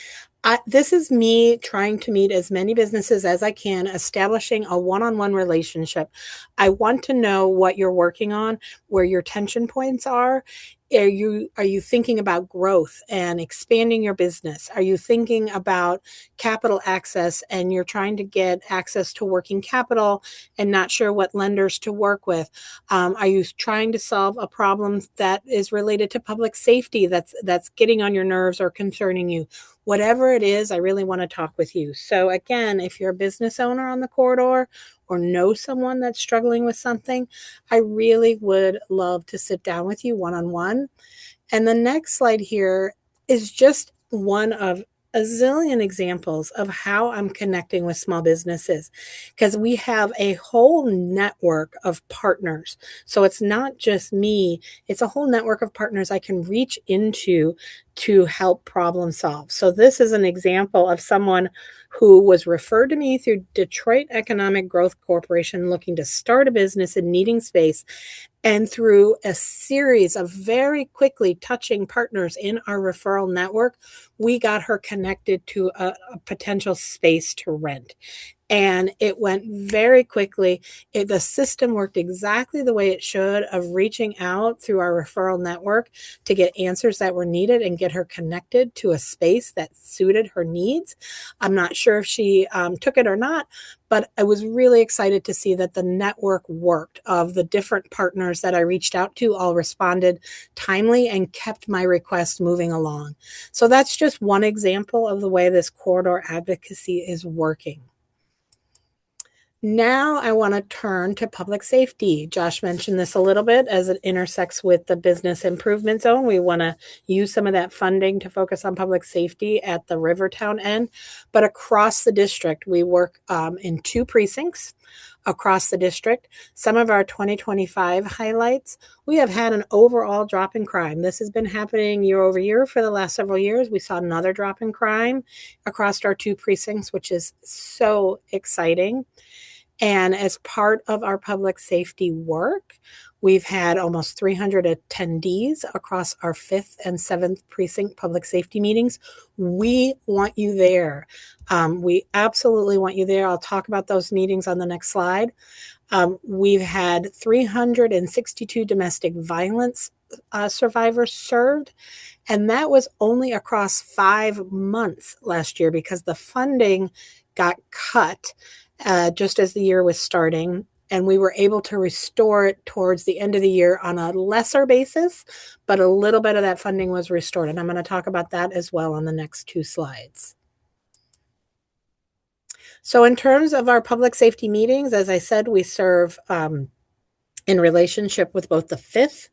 This is me trying to meet as many businesses as I can, establishing a one-on-one relationship. I want to know what you're working on, where your tension points are. Are you thinking about growth and expanding your business? Are you thinking about capital access and you're trying to get access to working capital and not sure what lenders to work with? Are you trying to solve a problem that is related to public safety that's getting on your nerves or concerning you? Whatever it is, I really want to talk with you. So again, if you're a business owner on the corridor or know someone that's struggling with something, I really would love to sit down with you one-on-one. And the next slide here is just one of a zillion examples of how I'm connecting with small businesses, because we have a whole network of partners. So it's not just me, it's a whole network of partners I can reach into to help problem solve. So this is an example of someone who was referred to me through Detroit Economic Growth Corporation looking to start a business and needing space. And through a series of very quickly touching partners in our referral network, we got her connected to a potential space to rent. and it went very quickly. The system worked exactly the way it should, of reaching out through our referral network to get answers that were needed and get her connected to a space that suited her needs. I'm not sure if she took it or not, but I was really excited to see that the network worked, of the different partners that I reached out to all responded timely and kept my request moving along. So that's just one example of the way this corridor advocacy is working. Now I want to turn to public safety. Josh mentioned this a little bit as it intersects with the business improvement zone. We want to use some of that funding to focus on public safety at the Rivertown end, but across the district, we work in 2 precincts across the district. Some of our 2025 highlights: we have had an overall drop in crime. This has been happening year over year for the last several years. We saw another drop in crime across our 2 precincts, which is so exciting. And as part of our public safety work, we've had almost 300 attendees across our 5th and 7th precinct public safety meetings. We want you there. We absolutely want you there. I'll talk about those meetings on the next slide. We've had 362 domestic violence survivors served, and that was only across 5 months last year because the funding got cut just as the year was starting, and we were able to restore it towards the end of the year on a lesser basis, but a little bit of that funding was restored, and I'm going to talk about that as well on the next 2 slides. So in terms of our public safety meetings, as I said, we serve in relationship with both the 5th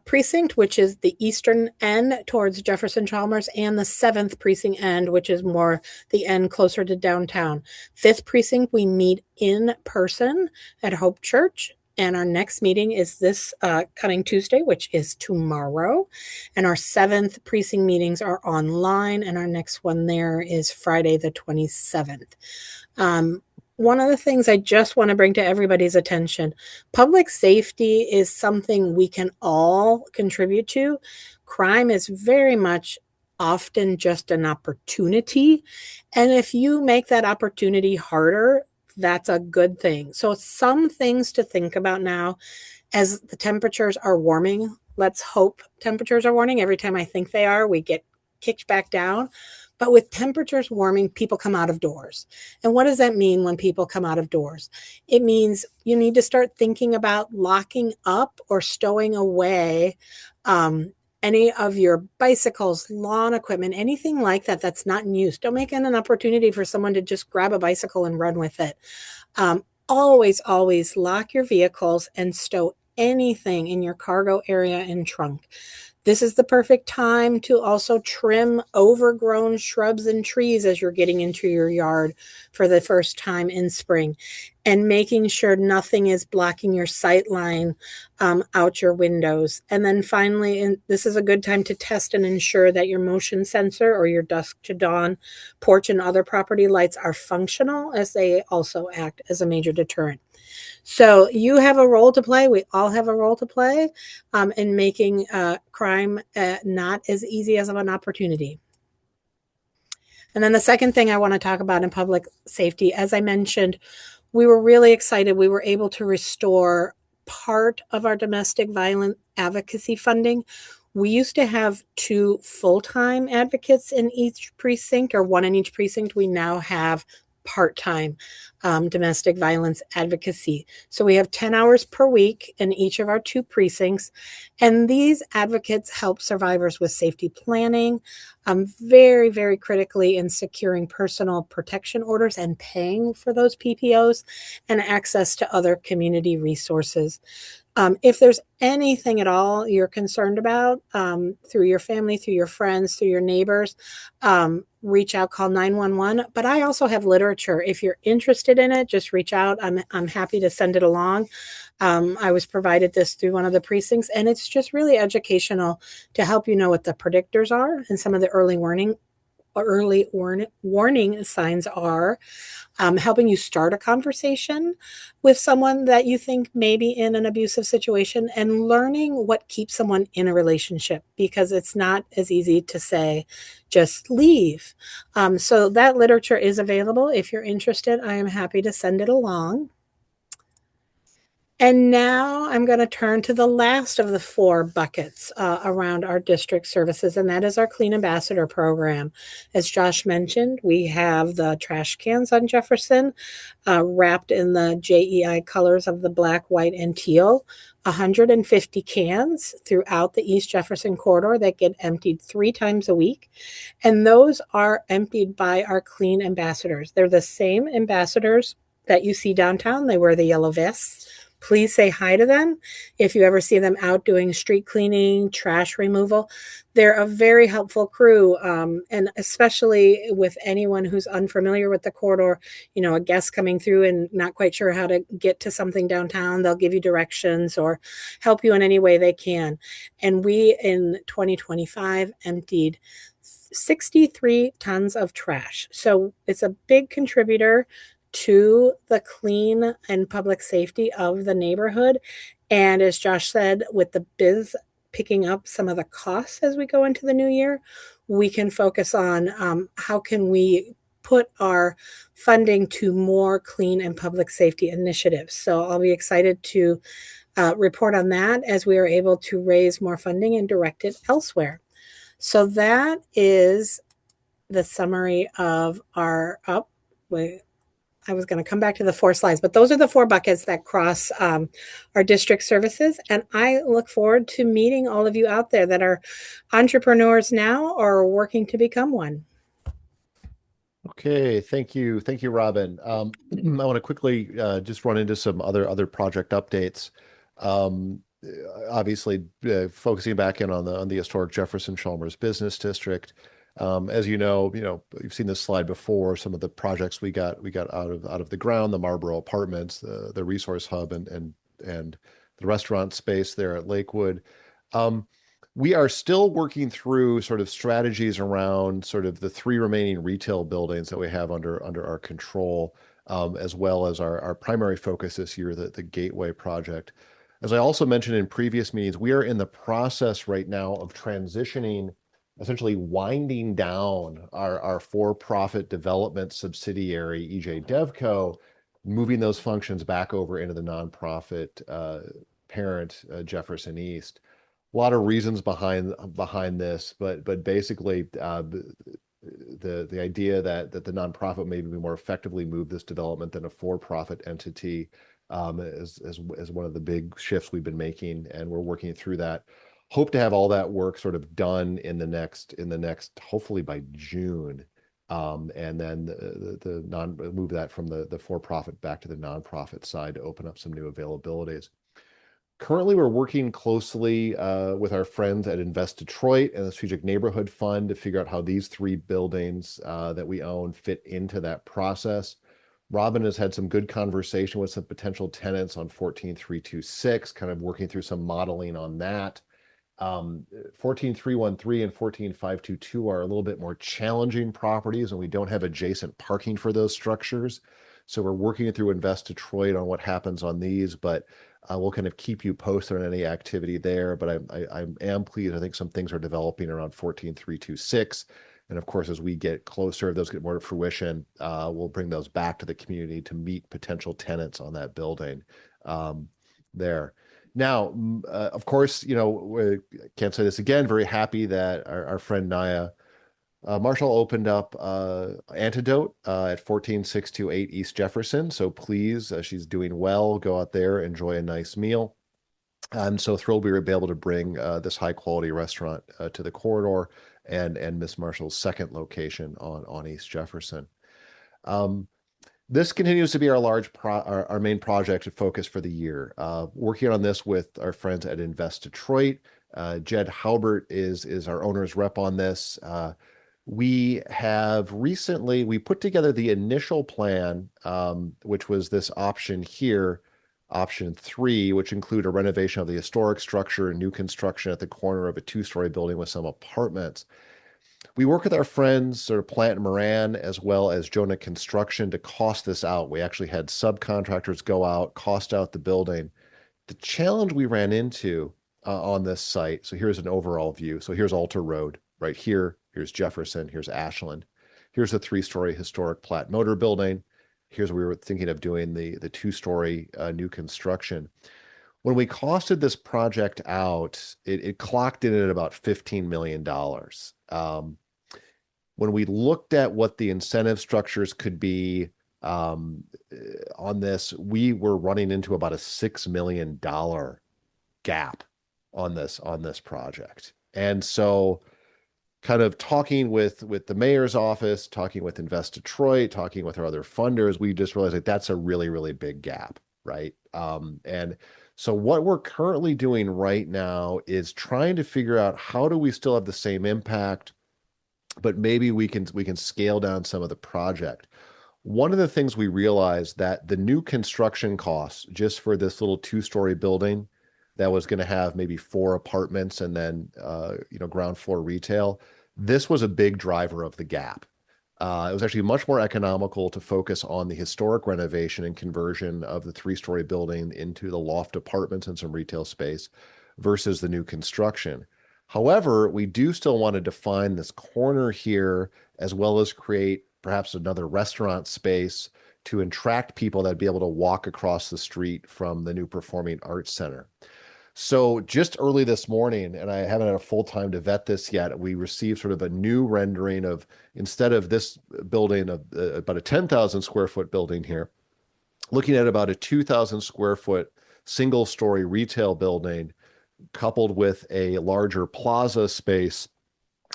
precinct, which is the eastern end towards Jefferson Chalmers, and the 7th precinct end, which is more the end closer to downtown. 5th precinct, we meet in person at Hope Church, and our next meeting is this coming Tuesday, which is tomorrow. And our 7th precinct meetings are online, and our next one there is Friday the 27th. One of the things I just want to bring to everybody's attention: public safety is something we can all contribute to. Crime is very much often just an opportunity. And if you make that opportunity harder, that's a good thing. So some things to think about now as the temperatures are warming. Let's hope temperatures are warming. Every time I think they are, we get kicked back down. But with temperatures warming, people come out of doors. And what does that mean when people come out of doors? It means you need to start thinking about locking up or stowing away any of your bicycles, lawn equipment, anything like that that's not in use. Don't make it an opportunity for someone to just grab a bicycle and run with it. Always lock your vehicles and stow anything in your cargo area and trunk. This is the perfect time to also trim overgrown shrubs and trees as you're getting into your yard for the first time in spring, and making sure nothing is blocking your sight line out your windows. And then finally, this is a good time to test and ensure that your motion sensor or your dusk to dawn porch and other property lights are functional, as they also act as a major deterrent. So you have a role to play. We all have a role to play in making crime not as easy as of an opportunity. And then the second thing I want to talk about in public safety, as I mentioned, we were really excited. We were able to restore part of our domestic violence advocacy funding. We used to have 2 full-time advocates in each precinct, or 1 in each precinct. We now have part-time domestic violence advocacy. So we have 10 hours per week in each of our 2 precincts. And these advocates help survivors with safety planning, very, very critically in securing personal protection orders and paying for those PPOs, and access to other community resources. If there's anything at all you're concerned about through your family, through your friends, through your neighbors, reach out, call 911. But I also have literature. If you're interested in it, just reach out. I'm happy to send it along. I was provided this through one of the precincts, and it's just really educational to help you know what the predictors are and some of the early warning early warning signs are, helping you start a conversation with someone that you think may be in an abusive situation, and learning what keeps someone in a relationship, because it's not as easy to say, just leave. So that literature is available. If you're interested, I am happy to send it along. And now I'm going to turn to the last of the four buckets around our district services, and that is our Clean Ambassador program. As Josh mentioned, we have the trash cans on Jefferson wrapped in the JEI colors of the black, white, and teal. 150 cans throughout the East Jefferson corridor that get emptied 3 times a week. And those are emptied by our Clean Ambassadors. They're the same ambassadors that you see downtown. They wear the yellow vests. Please say hi to them if you ever see them out doing street cleaning, trash removal. They're a very helpful crew, and especially with anyone who's unfamiliar with the corridor, a guest coming through and not quite sure how to get to something downtown, they'll give you directions or help you in any way they can. And we, in 2025, emptied 63 tons of trash. So it's a big contributor to the clean and public safety of the neighborhood. And as Josh said, with the biz picking up some of the costs as we go into the new year, we can focus on how can we put our funding to more clean and public safety initiatives. So I'll be excited to report on that as we are able to raise more funding and direct it elsewhere. So that is the summary of our I was going to come back to the 4 slides, but those are the 4 buckets that cross our district services. And I look forward to meeting all of you out there that are entrepreneurs now or working to become one. Okay, thank you, Robin. I want to quickly just run into some other project updates. Obviously, focusing back in on the historic Jefferson Chalmers Business District. As you know, you've seen this slide before. Some of the projects we got out of the ground: the Marlboro Apartments, the Resource Hub, and the restaurant space there at Lakewood. We are still working through sort of strategies around sort of the 3 remaining retail buildings that we have under our control, as well as our primary focus this year, the Gateway project. As I also mentioned in previous meetings, we are in the process right now of transitioning, essentially winding down our for-profit development subsidiary, EJ DevCo, moving those functions back over into the nonprofit parent, Jefferson East. A lot of reasons behind this, but basically the idea that the nonprofit may be more effectively move this development than a for-profit entity is one of the big shifts we've been making, and we're working through that. Hope to have all that work sort of done in the next hopefully by June, and then move that from the for-profit back to the nonprofit side to open up some new availabilities. Currently, we're working closely with our friends at Invest Detroit and the Strategic Neighborhood Fund to figure out how these 3 buildings that we own fit into that process. Robin has had some good conversation with some potential tenants on 14326, kind of working through some modeling on that. 14313 and 14522 are a little bit more challenging properties, and we don't have adjacent parking for those structures. So we're working through Invest Detroit on what happens on these, but we'll kind of keep you posted on any activity there. But I am pleased. I think some things are developing around 14326. And of course, as we get closer, those get more to fruition, we'll bring those back to the community to meet potential tenants on that building there. Now, of course, we can't say this again, very happy that our friend Naya Marshall opened up Antidote at 14628 East Jefferson. So please, she's doing well. Go out there, enjoy a nice meal. I'm so thrilled we were able to bring this high quality restaurant to the corridor, and Miss Marshall's second location on East Jefferson. This continues to be our main project of focus for the year. Working on this with our friends at Invest Detroit. Jed Halbert is our owner's rep on this. We put together the initial plan, which was this option here, option 3, which include a renovation of the historic structure and new construction at the corner of a 2-story building with some apartments. we work with our friends, sort of Plant and Moran, as well as Jonah Construction to cost this out. We actually had subcontractors go out, cost out the building. The challenge we ran into on this site, so here's an overall view. So here's Alter Road right here. Here's Jefferson. Here's Ashland. Here's a 3-story historic Platt Motor Building. Here's where we were thinking of doing the 2-story new construction. When we costed this project out, it clocked in at about $15 million. When we looked at what the incentive structures could be on this, we were running into about a $6 million gap on this project. And so kind of talking with the mayor's office, talking with Invest Detroit, talking with our other funders, we just realized like that's a really, really big gap, right? And so what we're currently doing right now is trying to figure out how do we still have the same impact, but maybe we can scale down some of the project. One of the things we realized that the new construction costs just for this little 2-story building that was going to have maybe 4 apartments and then ground floor retail, this was a big driver of the gap. It was actually much more economical to focus on the historic renovation and conversion of the 3-story building into the loft apartments and some retail space versus the new construction. However, we do still want to define this corner here as well as create perhaps another restaurant space to attract people that'd be able to walk across the street from the new Performing Arts Center. So just early this morning, and I haven't had a full time to vet this yet, we received sort of a new rendering of, instead of this building of about a 10,000 square foot building here, looking at about a 2,000 square foot single story retail building coupled with a larger plaza space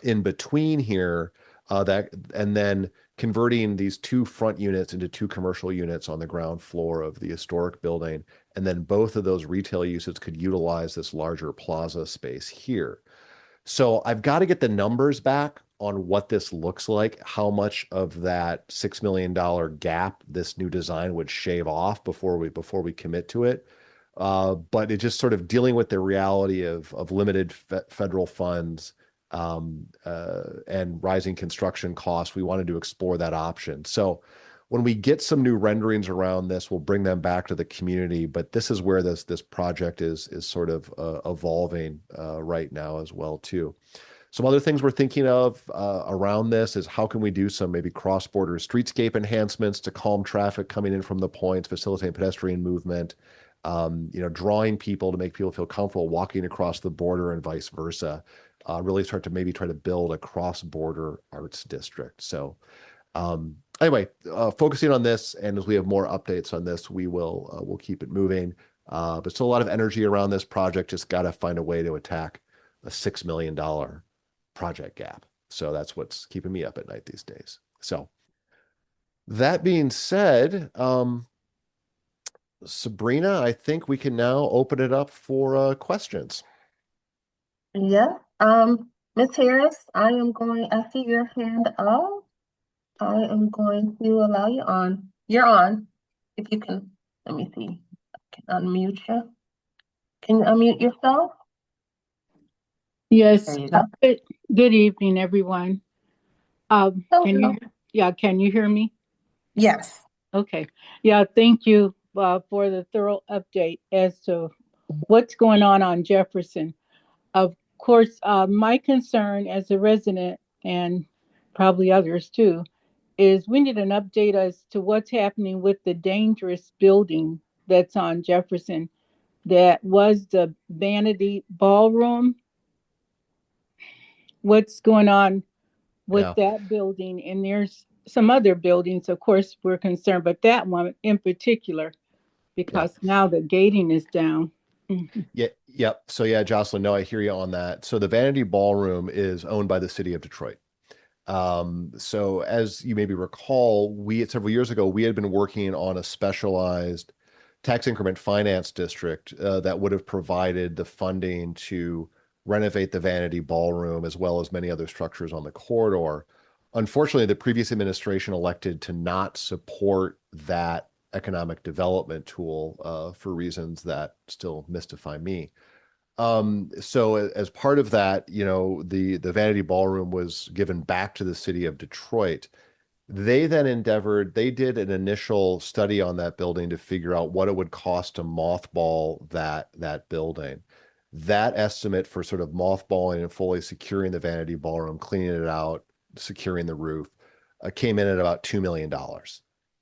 in between here, and then converting these 2 front units into 2 commercial units on the ground floor of the historic building. And then both of those retail uses could utilize this larger plaza space here. So I've got to get the numbers back on what this looks like, how much of that $6 million gap this new design would shave off before we commit to it. But it just sort of dealing with the reality of limited federal funds and rising construction costs. We wanted to explore that option. So when we get some new renderings around this, we'll bring them back to the community. But this is where this project is sort of evolving right now as well too. Some other things we're thinking of around this is how can we do some maybe cross-border streetscape enhancements to calm traffic coming in from the points, facilitate pedestrian movement, drawing people to make people feel comfortable walking across the border and vice versa. Really start to maybe try to build a cross-border arts district. So anyway, focusing on this, and as we have more updates on this, we'll keep it moving. But still a lot of energy around this project. Just got to find a way to attack a $6 million project gap. So that's what's keeping me up at night these days. So that being said, Sabrina, I think we can now open it up for questions. Yeah. Ms. Harris, I see your hand up. I am going to allow you on. You're on. If you can, let me see. I can unmute you. Can you unmute yourself? Yes. There you go. Good evening, everyone. Can Hello. you hear me? Yes. Okay. Yeah, thank you for the thorough update as to what's going on Jefferson. Of course, my concern as a resident, and probably others too, is we need an update as to what's happening with the dangerous building that's on Jefferson that was the Vanity Ballroom. What's going on with that building? And there's some other buildings, of course, we're concerned, but that one in particular, because now the gating is down. Yeah. Yep. So yeah, Jocelyn, no, I hear you on that. So the Vanity Ballroom is owned by the city of Detroit. So as you maybe recall, several years ago, we had been working on a specialized tax increment finance district that would have provided the funding to renovate the Vanity Ballroom as well as many other structures on the corridor. Unfortunately, the previous administration elected to not support that economic development tool for reasons that still mystify me. So as part of that, the Vanity Ballroom was given back to the city of Detroit. They did an initial study on that building to figure out what it would cost to mothball that building. That estimate for sort of mothballing and fully securing the Vanity Ballroom, cleaning it out, securing the roof, came in at about $2 million.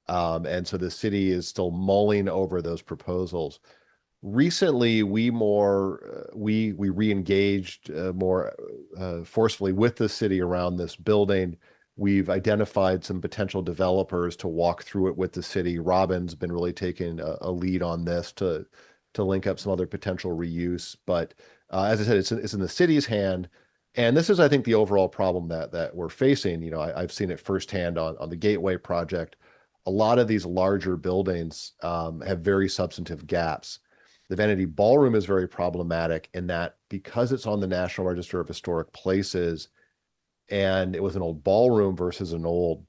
And so the city is still mulling over those proposals. Recently, we re-engaged more forcefully with the city around this building. We've identified some potential developers to walk through it with the city. Robin's been really taking a lead on this to link up some other potential reuse. But as I said, it's in the city's hand. And this is, I think, the overall problem that we're facing. I've seen it firsthand on the Gateway project. A lot of these larger buildings have very substantive gaps. The Vanity Ballroom is very problematic in that because it's on the National Register of Historic Places and it was an old ballroom versus an old,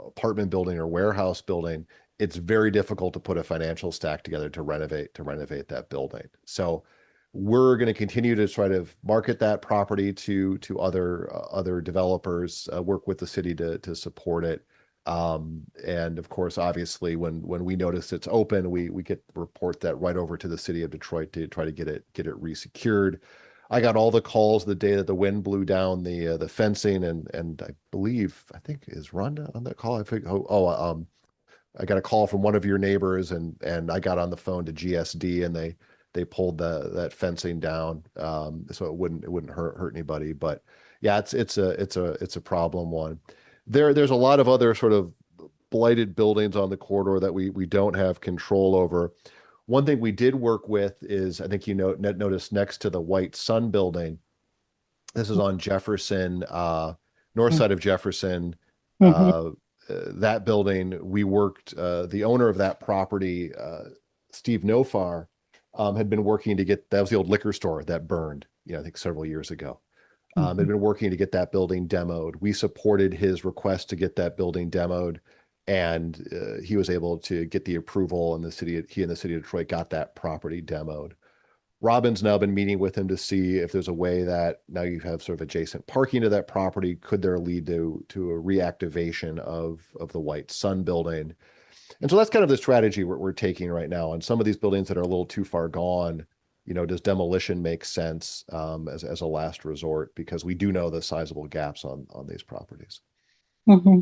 apartment building or warehouse building, it's very difficult to put a financial stack together to renovate that building. So we're going to continue to try to market that property to other developers, work with the city to support it. And of course, obviously, when we notice it's open, we get report that right over to the city of Detroit to try to get it resecured. I got all the calls the day that the wind blew down the fencing, and I think is Rhonda on that call. I think I got a call from one of your neighbors, and I got on the phone to GSD, and they pulled that fencing down, so it wouldn't hurt anybody. But yeah, it's a problem one. There's a lot of other sort of blighted buildings on the corridor that we don't have control over. One thing we did work with is, I think noticed next to the White Sun building. This is on Jefferson, north side of Jefferson. Mm-hmm. That building, we worked. The owner of that property, Steve Nofar, had been working to get. That was the old liquor store that burned, I think several years ago. Had been working to get that building demoed. We supported his request to get that building demoed, and he was able to get the approval, and he and the city of Detroit got that property demoed. Robin's now been meeting with him to see if there's a way that now you have sort of adjacent parking to that property. Could there lead to a reactivation of the White Sun building? And so that's kind of the strategy we're taking right now. On some of these buildings that are a little too far gone, does demolition make sense as a last resort? Because we do know the sizable gaps on these properties. Mm-hmm.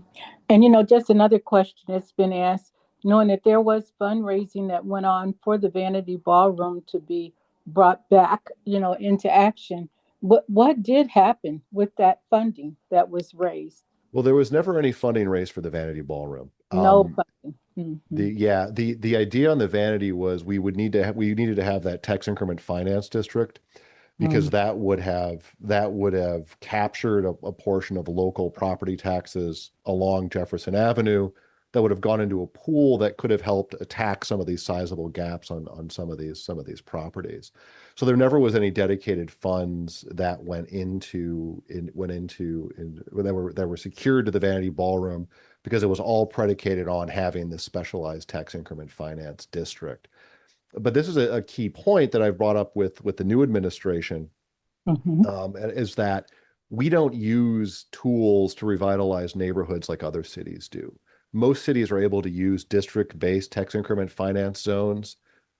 And just another question that's been asked, knowing that there was fundraising that went on for the Vanity Ballroom to be brought back, into action. What did happen with that funding that was raised? Well, there was never any funding raised for the Vanity Ballroom. No funding. Mm-hmm. The idea on the Vanity was we needed to have that tax increment finance district, because that would have captured a portion of local property taxes along Jefferson Avenue that would have gone into a pool that could have helped attack some of these sizable gaps on some of these properties. So there never was any dedicated funds that that were secured to the Vanity Ballroom, because it was all predicated on having this specialized tax increment finance district. But this is a key point that I've brought up with the new administration, is that we don't use tools to revitalize neighborhoods like other cities do. Most cities are able to use district-based tax increment finance zones,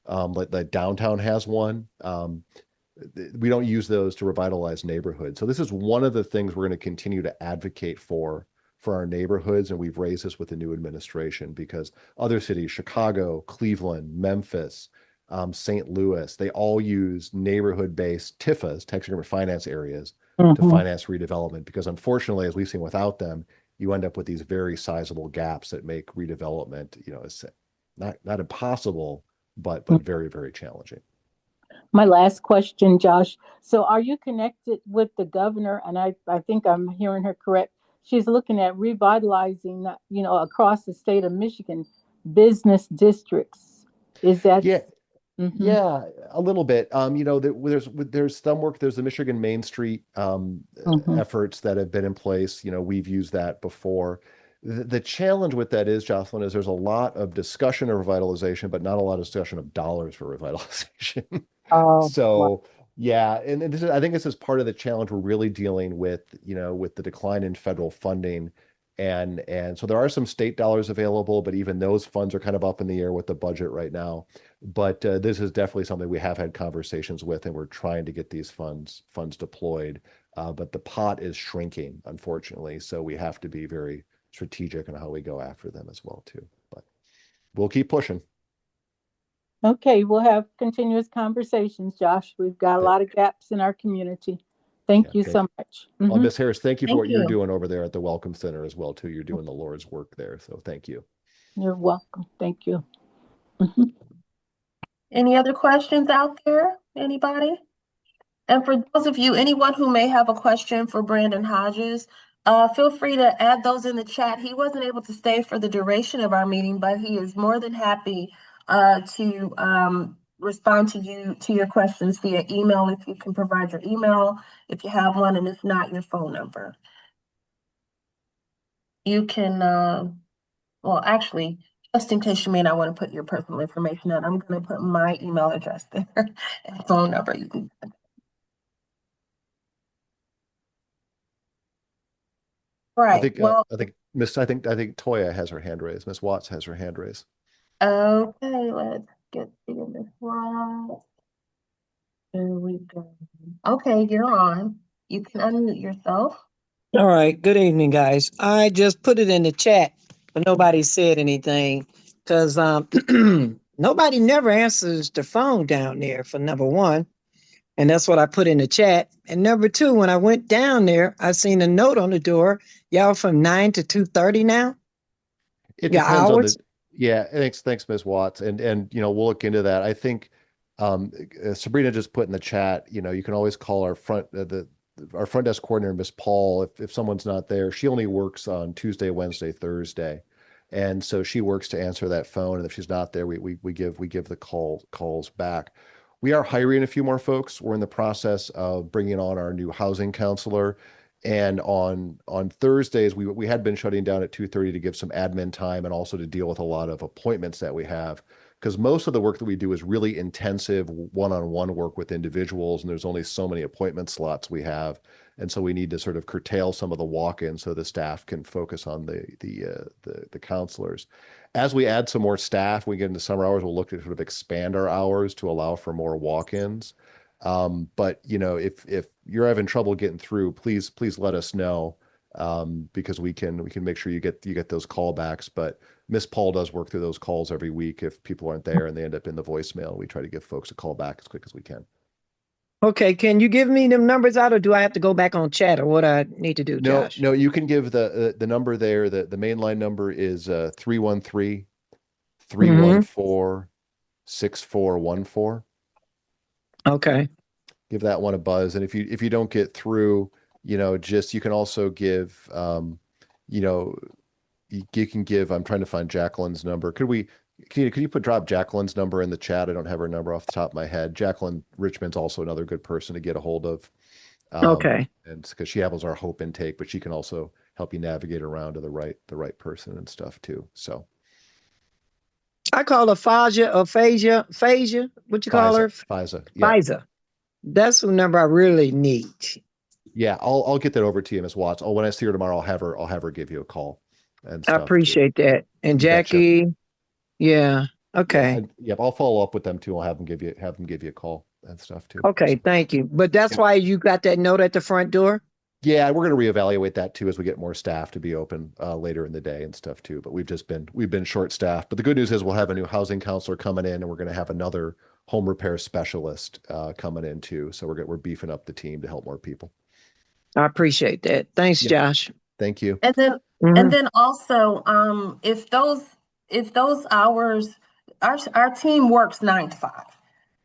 like downtown has one. We don't use those to revitalize neighborhoods. So this is one of the things we're going to continue to advocate for our neighborhoods, and we've raised this with the new administration, because other cities, Chicago, Cleveland, Memphis, St. Louis, they all use neighborhood-based TIFAs, tax increment finance areas, to finance redevelopment, because unfortunately, as we've seen without them, you end up with these very sizable gaps that make redevelopment, it's not impossible, but very, very challenging. My last question, Josh. So are you connected with the governor? And I think I'm hearing her correct. She's looking at revitalizing, across the state of Michigan, business districts. Is that? Yeah. Mm-hmm. Yeah, a little bit. There's some work. There's the Michigan Main Street efforts that have been in place. We've used that before. The challenge with that is, Jocelyn, is there's a lot of discussion of revitalization, but not a lot of discussion of dollars for revitalization. Oh, So Yeah, and this is, I think this is part of the challenge we're really dealing with, with the decline in federal funding. And so there are some state dollars available, but even those funds are kind of up in the air with the budget right now. But this is definitely something we have had conversations with, and we're trying to get these funds deployed. But the pot is shrinking, unfortunately. So we have to be very strategic on how we go after them as well, too. But we'll keep pushing. Okay, we'll have continuous conversations, Josh. We've got a lot of gaps in our community. Thank you so much. Well, Miss Harris, thank you for Thank what you're you. doing over there at the Welcome Center as well, too. You're doing the Lord's work there. So thank you. You're welcome. Thank you. Any other questions out there? Anybody? And for those of you, anyone who may have a question for Brandon Hodges, feel free to add those in the chat. He wasn't able to stay for the duration of our meeting, but he is more than happy to respond to your questions via email if you can provide your email, if you have one, and if not, your phone number. You can, well, actually, just in case you may not want to put your personal information in, I'm going to put my email address there and phone number. You can. Right. I think Toya has her hand raised. Miss Watts has her hand raised. Okay, let's get to this one. There we go. Okay, you're on. You can unmute yourself. All right. Good evening, guys. I just put it in the chat, but nobody said anything because nobody never answers the phone down there for number one. And that's what I put in the chat. And number two, when I went down there, I seen a note on the door. Y'all from 9 to 2:30 now? It Your depends on hours? thanks, Ms. Watts. And we'll look into that. I think Sabrina just put in the chat, you can always call our front desk coordinator, Miss Paul, if someone's not there. She only works on Tuesday, Wednesday, Thursday. And so she works to answer that phone. And if she's not there, we give the calls back. We are hiring a few more folks. We're in the process of bringing on our new housing counselor. And on Thursdays, we had been shutting down at 2:30 to give some admin time and also to deal with a lot of appointments that we have. Because most of the work that we do is really intensive one-on-one work with individuals, and there's only so many appointment slots we have. And so we need to sort of curtail some of the walk-ins so the staff can focus on the counselors. As we add some more staff, we get into summer hours, we'll look to sort of expand our hours to allow for more walk-ins. But if you're having trouble getting through, please let us know, because we can make sure you get those callbacks. But Miss Paul does work through those calls every week. If people aren't there and they end up in the voicemail, we try to give folks a call back as quick as we can. Okay. Can you give me them numbers out, or do I have to go back on chat, or what I need to do, Josh? No, you can give the number there. The mainline number is 313-314-6414. Okay. Give that one a buzz. And if you don't get through, you can also give, you can give, I'm trying to find Jacqueline's number. Could you drop Jacqueline's number in the chat? I don't have her number off the top of my head. Jacqueline Richmond's also another good person to get a hold of. Okay. And because she handles our hope intake, but she can also help you navigate around to the right person and stuff too. So I call her Faja or Phasia. What you call her? FISA. Yeah. FISA. That's the number I really need. Yeah, I'll get that over to you, Ms. Watts. Oh, when I see her tomorrow, I'll have her give you a call and I stuff appreciate that. And You betcha. Jackie. Yeah. Okay. Yeah, I'll follow up with them too. I'll have them give you a call and stuff too. Okay. So, Thank you. But that's why you got that note at the front door? yeah, we're going to reevaluate that too as we get more staff to be open later in the day and stuff too. But we've been short staffed. But the good news is we'll have a new housing counselor coming in, and we're going to have another home repair specialist coming in too. So we're beefing up the team to help more people. I appreciate that. Thanks, Yeah. Josh. Thank you. And then also, if those hours, our team works 9 to 5.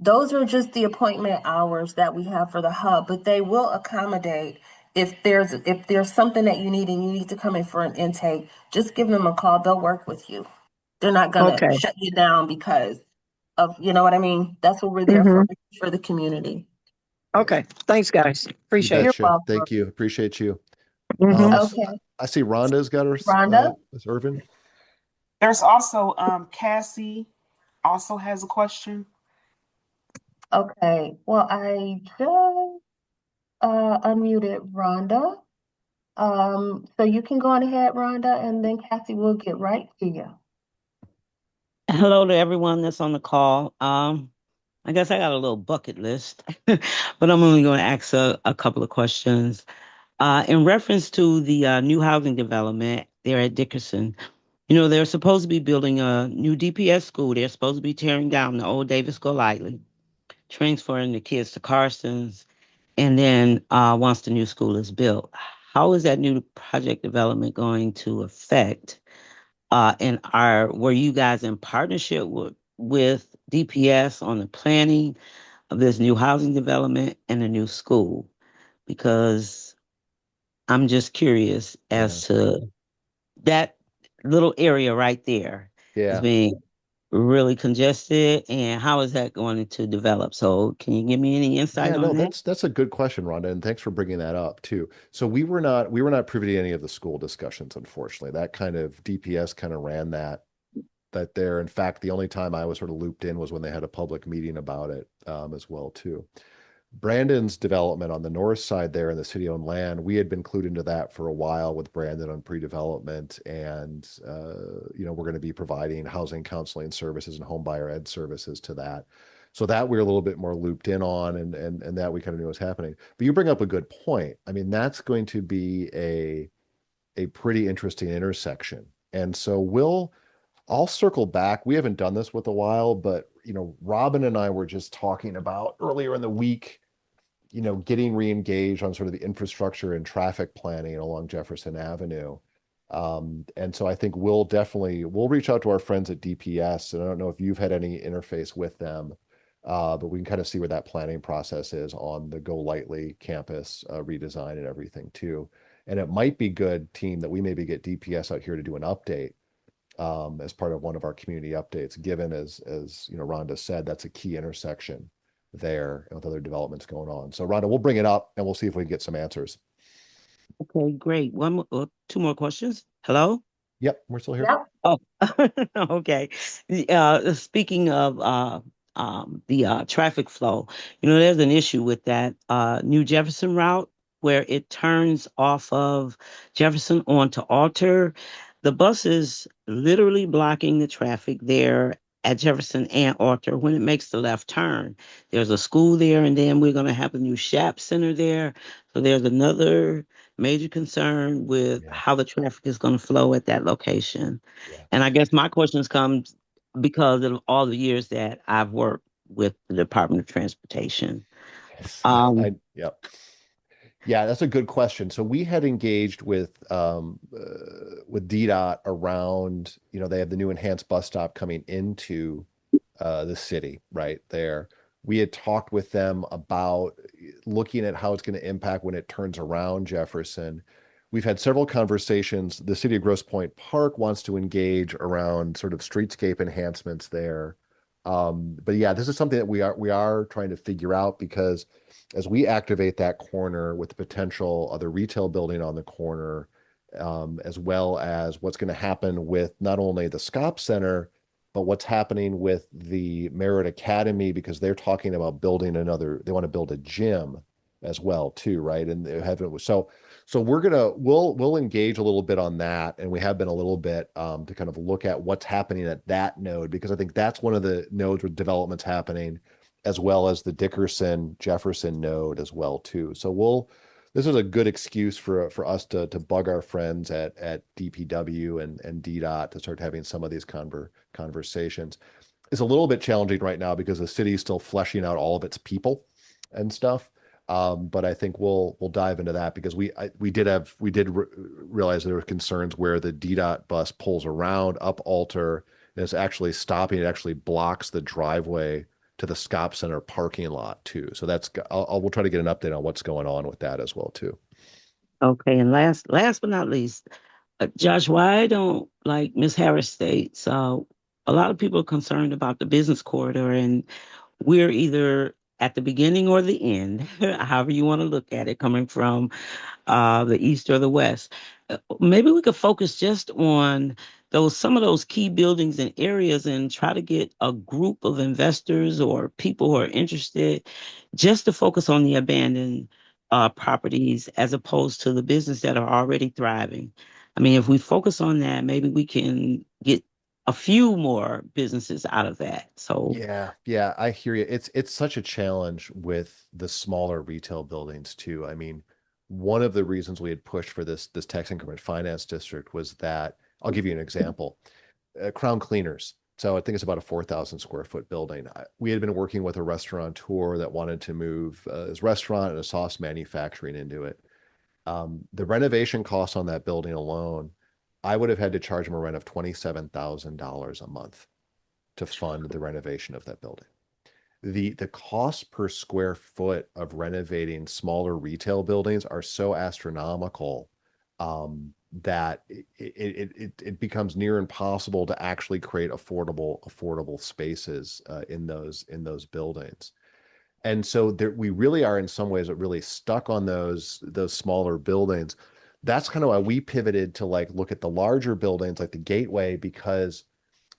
Those are just the appointment hours that we have for the hub, but they will accommodate if there's something that you need and you need to come in for an intake. Just give them a call. They'll work with you. They're not gonna Okay. shut you down because of, you know what I mean? That's what we're there for the community. Okay. Thanks, guys. Appreciate it. You're welcome. Thank you. Appreciate you. Okay. I see Rhonda's got her. Rhonda? Ms. Irvin. There's also Cassie also has a question. Okay, well, I just unmuted Rhonda. So you can go on ahead, Rhonda, and then Cassie will get right to you. Hello to everyone that's on the call. I guess I got a little bucket list, but I'm only going to ask a couple of questions. In reference to the new housing development there at Dickerson, they're supposed to be building a new DPS school. They're supposed to be tearing down the old Davis Golightly, transferring the kids to Carson's, and then once the new school is built, how is that new project development going to affect? And were you guys in partnership with DPS on the planning of this new housing development and the new school? Because I'm just curious Yeah. as to that little area right there is Yeah. being really congested, and how is that going to develop? So can you give me any insight Yeah, on no, that? that's a good question, Rhonda, and thanks for bringing that up too. So we were not privy to any of the school discussions, unfortunately. That kind of DPS kind of ran that there. In fact, the only time I was sort of looped in was when they had a public meeting about it as well too. Brandon's development on the north side there in the city-owned land, we had been clued into that for a while with Brandon on pre-development, and we're going to be providing housing counseling services and home buyer ed services to that. So that we're a little bit more looped in on, and that we kind of knew was happening. But you bring up a good point. I mean, that's going to be a pretty interesting intersection, and so I'll circle back. We haven't done this with a while, but Robin and I were just talking about earlier in the week getting re-engaged on sort of the infrastructure and traffic planning along Jefferson Avenue. And so I think we'll reach out to our friends at DPS, and I don't know if you've had any interface with them, but we can kind of see where that planning process is on the Go Lightly campus redesign and everything too. And it might be good, team, that we maybe get DPS out here to do an update as part of one of our community updates, given as Rhonda said, that's a key intersection there with other developments going on. So Rhonda, we'll bring it up and we'll see if we can get some answers. Okay, great. Two more questions. Hello? Yep, we're still here. Yep. Oh, okay. Speaking of the traffic flow, there's an issue with that New Jefferson route where it turns off of Jefferson onto Alter. The bus is literally blocking the traffic there at Jefferson and Alter when it makes the left turn. There's a school there, and then we're going to have a new SHAP center there. So there's another major concern with Yeah, how the traffic is going to flow at that location. yeah. And I guess my questions come because of all the years that I've worked with the Department of Transportation. Yes. Um, Yep. Yeah, that's a good question. So we had engaged with DDOT around, they have the new enhanced bus stop coming into the city right there. We had talked with them about looking at how it's going to impact when it turns around Jefferson. We've had several conversations. The city of Grosse Pointe Park wants to engage around sort of streetscape enhancements there. But yeah, this is something that we are trying to figure out, because as we activate that corner with the potential other retail building on the corner, as well as what's going to happen with not only the SCOP Center, but what's happening with the Merit Academy, because they're talking about they want to build a gym as well too, right? And they haven't, so we'll engage a little bit on that, and we have been a little bit to kind of look at what's happening at that node, because I think that's one of the nodes where development's happening, as well as the Dickerson Jefferson node as well too. So this is a good excuse for us to bug our friends at DPW and DDOT to start having some of these conversations. It's a little bit challenging right now because the city is still fleshing out all of its people and stuff. But I think we'll dive into that, because we did realize there were concerns where the DDOT bus pulls around up Alter and is actually stopping. It actually blocks the driveway to the SCOP Center parking lot too. So we'll try to get an update on what's going on with that as well too. okay, and last but not least, Josh, why don't, like Ms. Harris states, a lot of people are concerned about the business corridor, and we're either at the beginning or the end, however you want to look at it, coming from the east or the west. Maybe we could focus just on some of those key buildings and areas and try to get a group of investors or people who are interested just to focus on the abandoned properties as opposed to the business that are already thriving. I mean, if we focus on that, maybe we can get a few more businesses out of that. So Yeah, I hear you. It's such a challenge with the smaller retail buildings too. I mean, one of the reasons we had pushed for this tax increment finance district was that I'll give you an example. Crown Cleaners. So I think it's about a 4,000 square foot building. We had been working with a restaurateur that wanted to move his restaurant and a sauce manufacturing into it. The renovation costs on that building alone, I would have had to charge him a rent of $27,000 a month to fund the renovation of that building. The cost per square foot of renovating smaller retail buildings are so astronomical that it becomes near impossible to actually create affordable spaces in those buildings. And so we really are in some ways really stuck on those smaller buildings. That's kind of why we pivoted to like look at the larger buildings like the Gateway, because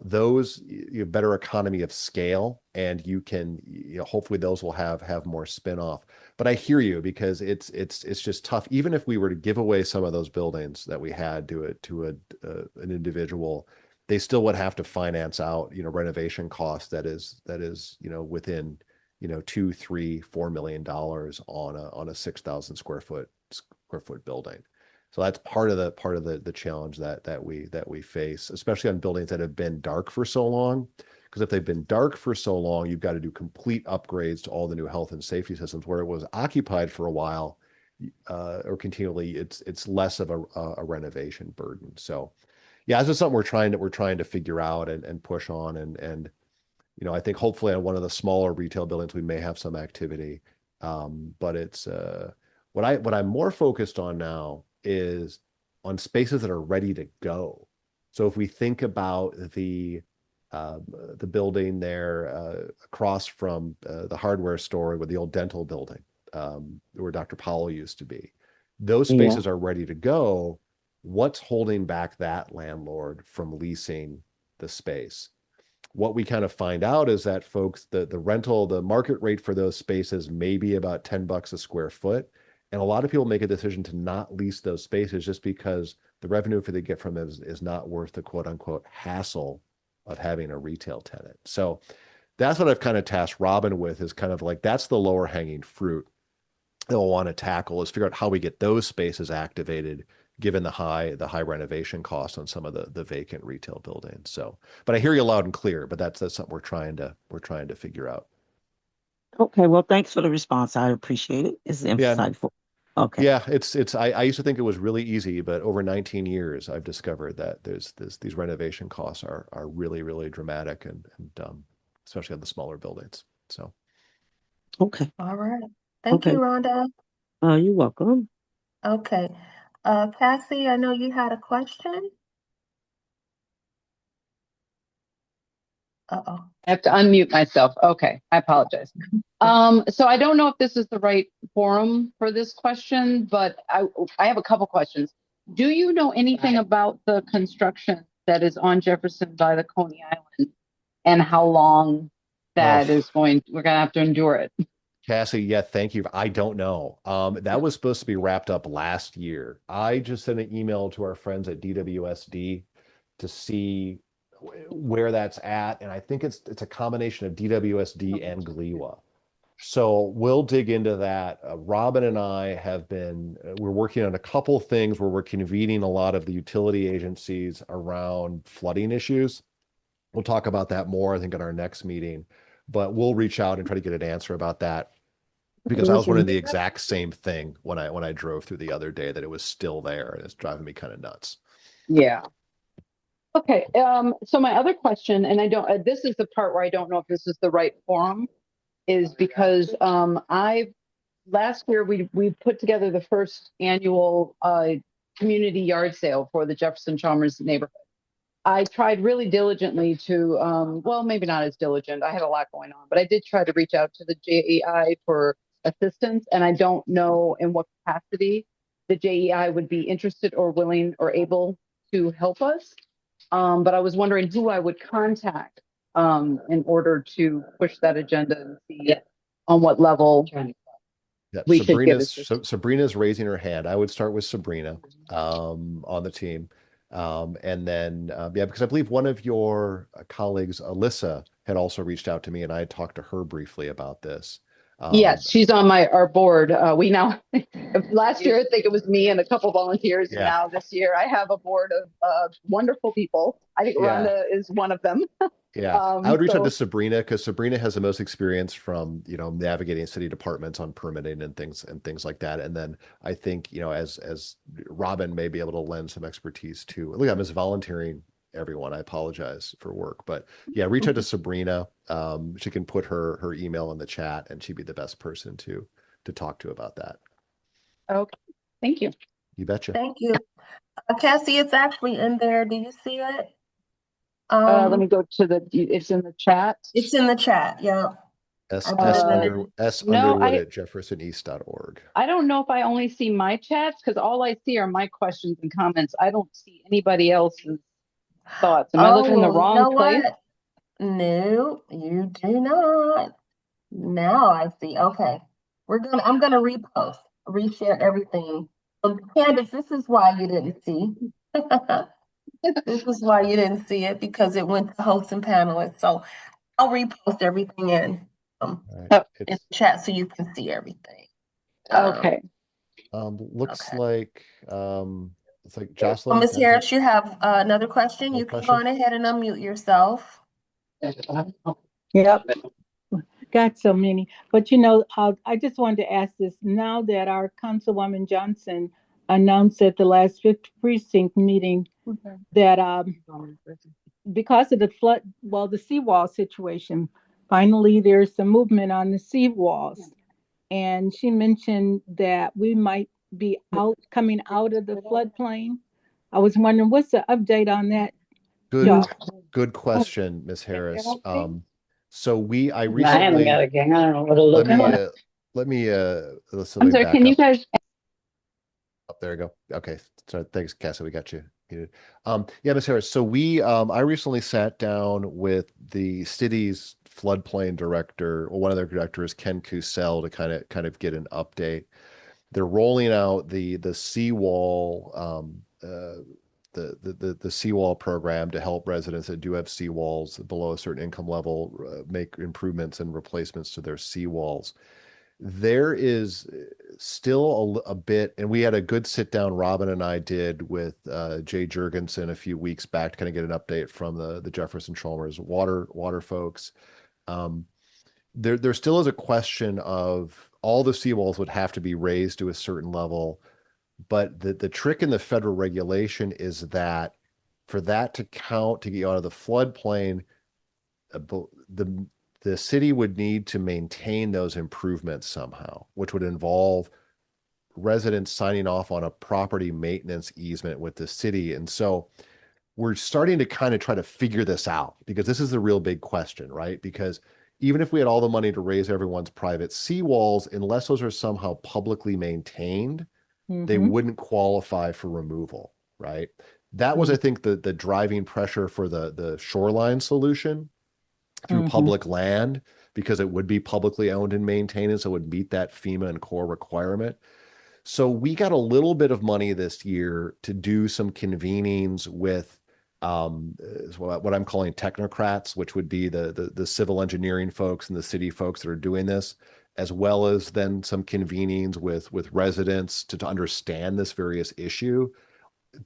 those you have better economy of scale, and you can, hopefully those will have more spin-off. But I hear you, because it's just tough. Even if we were to give away some of those buildings that we had to an individual, they still would have to finance out, renovation costs that is within, 2, 3, $4 million on a 6,000 square foot building. So that's part of the challenge that we face, especially on buildings that have been dark for so long. Because if they've been dark for so long, you've got to do complete upgrades to all the new health and safety systems. Where it was occupied for a while, or continually, it's less of a renovation burden. So, yeah, this is something we're trying to figure out and push on, and I think hopefully on one of the smaller retail buildings we may have some activity. But it's what I'm more focused on now is on spaces that are ready to go. So if we think about the building there across from the hardware store with the old dental building, where Dr. Powell used to be, those yeah. spaces are ready to go. What's holding back that landlord from leasing the space? What we kind of find out is that folks, the market rate for those spaces may be about $10 a square foot. And a lot of people make a decision to not lease those spaces just because the revenue for they get from them is not worth the quote unquote hassle of having a retail tenant. So that's what I've kind of tasked Robin with, is kind of like, that's the lower hanging fruit they'll want to tackle, is figure out how we get those spaces activated, given the high renovation costs on some of the vacant retail buildings. So, but I hear you loud and clear, but that's something we're trying to figure out. Okay, well, thanks for the response. I appreciate it. It's Yeah. insightful. Okay. Yeah, I used to think it was really easy, but over 19 years, I've discovered that these renovation costs are really, really dramatic, and especially on the smaller buildings. So, Okay. All right. Thank Okay. you, Rhonda. You're welcome. Okay. Cassie, I know you had a question. Uh-oh. I have to unmute myself. Okay, I apologize. So I don't know if this is the right forum for this question, but I have a couple questions. Do you know anything about the construction that is on Jefferson by the Coney Island, and how long that is we're gonna have to endure it? Cassie, yeah, thank you. I don't know. That was supposed to be wrapped up last year. I just sent an email to our friends at DWSD to see where that's at, and I think it's a combination of DWSD and GLEWA. So we'll dig into that. Robin and I we're working on a couple things where we're convening a lot of the utility agencies around flooding issues. We'll talk about that more, I think, at our next meeting, but we'll reach out and try to get an answer about that, because I was wondering the exact same thing when I drove through the other day, that it was still there, and it's driving me kind of nuts. Yeah. Okay. So my other question, and I don't, this is the part where I don't know if this is the right forum, is because last year we put together the first annual community yard sale for the Jefferson Chalmers neighborhood. I tried really diligently to, well, maybe not as diligent. I had a lot going on, but I did try to reach out to the JEI for assistance, and I don't know in what capacity the JEI would be interested or willing or able to help us. But I was wondering who I would contact in order to push that agenda and see on what level we should get assistance. Sabrina's raising her hand. I would start with Sabrina on the team. And then, yeah, because I believe one of your colleagues, Alyssa, had also reached out to me, and I had talked to her briefly about this. Yes, she's on our board. We now last year I think it was me and a couple volunteers, and Yeah. now this year I have a board of wonderful people. I think Yeah. Rhonda is one of them. Yeah, I would reach out So to Sabrina because Sabrina has the most experience from, navigating city departments on permitting and things like that. And then I think, as Robin may be able to lend some expertise too. Look, I'm just volunteering everyone. I apologize for work, but yeah, reach out to Sabrina. She can put her email in the chat, and she'd be the best person to talk to about that. okay, thank you. You betcha. Thank you. Cassie, it's actually in there. Do you see it? Let me go to it's in the chat. It's in the chat. Yeah. S I put it in No, Underwood at jeffersoneast.org. I don't know if I only see my chats because all I see are my questions and comments. I don't see anybody else's thoughts. Am I looking in the Oh, you wrong know place? what? No, you do not. Now I see. Okay. I'm gonna reshare everything. Candace, this is why you didn't see. This is why you didn't see it, because it went to hosts and panelists. So I'll repost everything in Right. in the chat so you can see everything. Okay. Looks Okay. like it's like Jocelyn. Ms. Harris, you have another question. Another You can go question? on ahead and unmute yourself. Yep. Got so many. But I just wanted to ask this now that our Councilwoman Johnson announced at the last Fifth Precinct meeting that because of the flood, the seawall situation, finally there's some movement on the seawalls. And she mentioned that we might be coming out of the floodplain. I was wondering, what's the update on that? Good question, Ms. Harris. So I I recently got a gang. I don't know what to look at. let me let's I'm sorry, back can you up. guys? Oh, there you go. Okay. So thanks, Cassie. We got you. Yeah, Ms. Harris. So I recently sat down with the city's floodplain director, or one of their directors, Ken Kusel, to kind of get an update. They're rolling out the seawall the seawall program to help residents that do have seawalls below a certain income level make improvements and replacements to their seawalls. There is still a bit, and we had a good sit down, Robin and I did, with Jay Jurgensen a few weeks back to kind of get an update from the Jefferson Chalmers water folks. There still is a question of all the seawalls would have to be raised to a certain level, but the trick in the federal regulation is that for that to count to get out of the floodplain, the city would need to maintain those improvements somehow, which would involve residents signing off on a property maintenance easement with the city. And so we're starting to kind of try to figure this out, because this is the real big question, right? Because even if we had all the money to raise everyone's private seawalls, unless those are somehow publicly maintained, they wouldn't qualify for removal, right? That was, I think, the driving pressure for the shoreline solution through public land, because it would be publicly owned and maintained, so it would meet that FEMA and core requirement. So we got a little bit of money this year to do some convenings with what I'm calling technocrats, which would be the civil engineering folks and the city folks that are doing this, as well as then some convenings with residents to understand this various issue,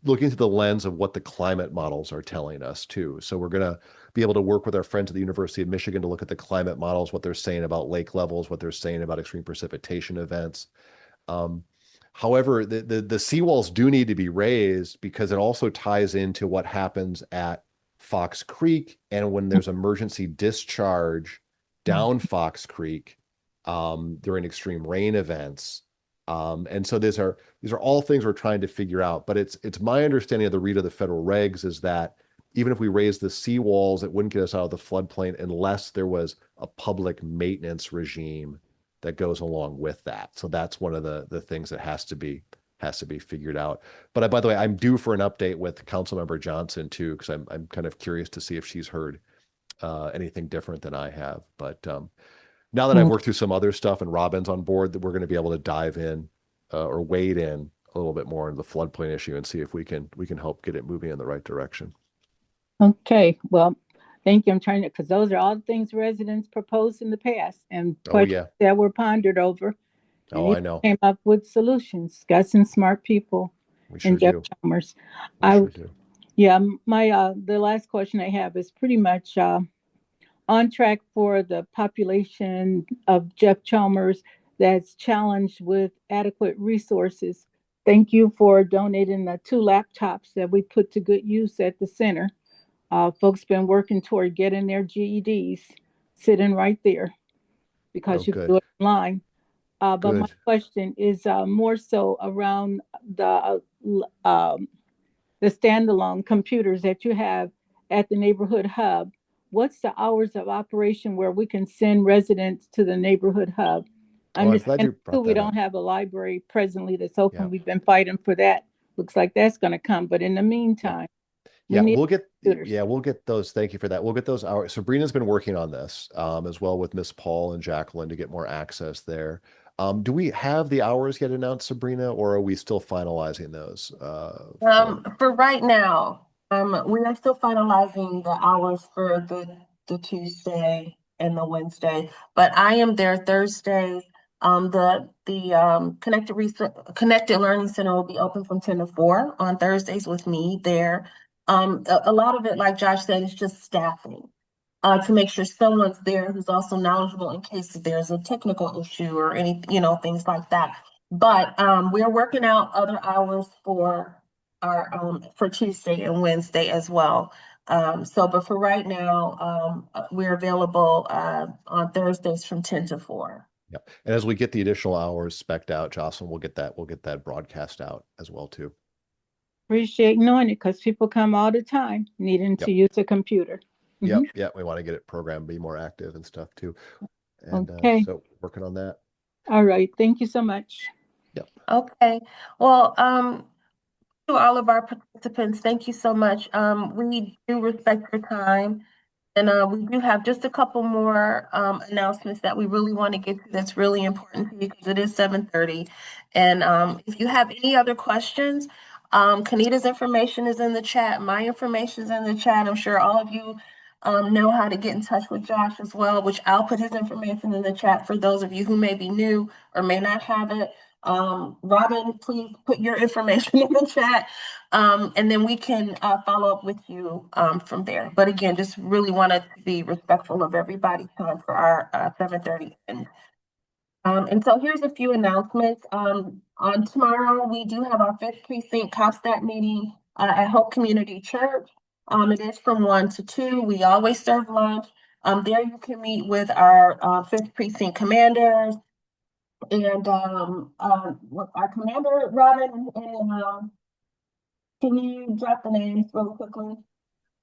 looking through the lens of what the climate models are telling us too. So we're going to be able to work with our friends at the University of Michigan to look at the climate models, what they're saying about lake levels, what they're saying about extreme precipitation events. However, the seawalls do need to be raised, because it also ties into what happens at Fox Creek, and when there's emergency discharge down Fox Creek during extreme rain events. And so these are all things we're trying to figure out. But it's my understanding of the read of the federal regs is that even if we raise the seawalls, it wouldn't get us out of the floodplain unless there was a public maintenance regime that goes along with that. So that's one of the things that has to be has to be figured out. But by the way, I'm due for an update with Councilmember Johnson too, because I'm kind of curious to see if she's heard anything different than I have. But now that I've worked through some other stuff and Robin's on board, that we're going to be able to dive in or wade in a little bit more into the floodplain issue and see if we can help get it moving in the right direction. Okay, well, thank you. I'm trying to, because those are all the things residents proposed in the past and questions that were pondered over. Oh, I know. Came up with solutions. Got some smart people. We sure and Jeff do. Chalmers. We sure do. Yeah, my the last question I have is pretty much on track for the population of Jeff Chalmers that's challenged with adequate resources. Thank you for donating the 2 laptops that we put to good use at the center. Folks been working toward getting their GEDs, sitting right there because you can do it online. But my question is more so around the standalone computers that you have at the neighborhood hub. What's the hours of operation where we can send residents to the neighborhood hub? I'm glad you brought that we don't have a library presently that's open. We've been fighting for that. Looks like that's going to come. But in the meantime, we'll get those. Thank you for that. We'll get those hours. Sabrina's been working on this as well with Miss Paul and Jacqueline to get more access there. Do we have the hours yet announced, Sabrina, or are we still finalizing those? For right now, we are still finalizing the hours for the Tuesday and the Wednesday, but I am there Thursday. The Connected Learning Center will be open from 10 to 4 on Thursdays with me there. A lot of it, like Josh said, is just staffing. To make sure someone's there who's also knowledgeable in case there's a technical issue or any, things like that. But we're working out other hours for our for Tuesday and Wednesday as well. But for right now, we're available on Thursdays from 10 to 4. Yeah. And as we get the additional hours spec'd out, Jocelyn, we'll get that broadcast out as well too. Appreciate knowing it because people come all the time needing to use a computer. Yep. Yeah. We want to get it programmed, be more active and stuff too. And so working on that. All right. Thank you so much. Yep. Okay. Well, to all of our participants, thank you so much. We do respect your time. And we do have just a couple more announcements that we really want to get to that's really important to you because it is 7:30. And if you have any other questions, Kanita's information is in the chat. My information is in the chat. I'm sure all of you know how to get in touch with Josh as well, which I'll put his information in the chat for those of you who may be new or may not have it. Robin, please put your information in the chat, and then we can follow up with you from there. But again, just really wanted to be respectful of everybody's time for our 7:30 end. And so here's a few announcements. On tomorrow, we do have our 5th Precinct COPSTAT meeting at Hope Community Church. It is from 1 to 2. We always serve lunch. There you can meet with our 5th Precinct commanders, and our commander, Robin, and can you drop the names really quickly?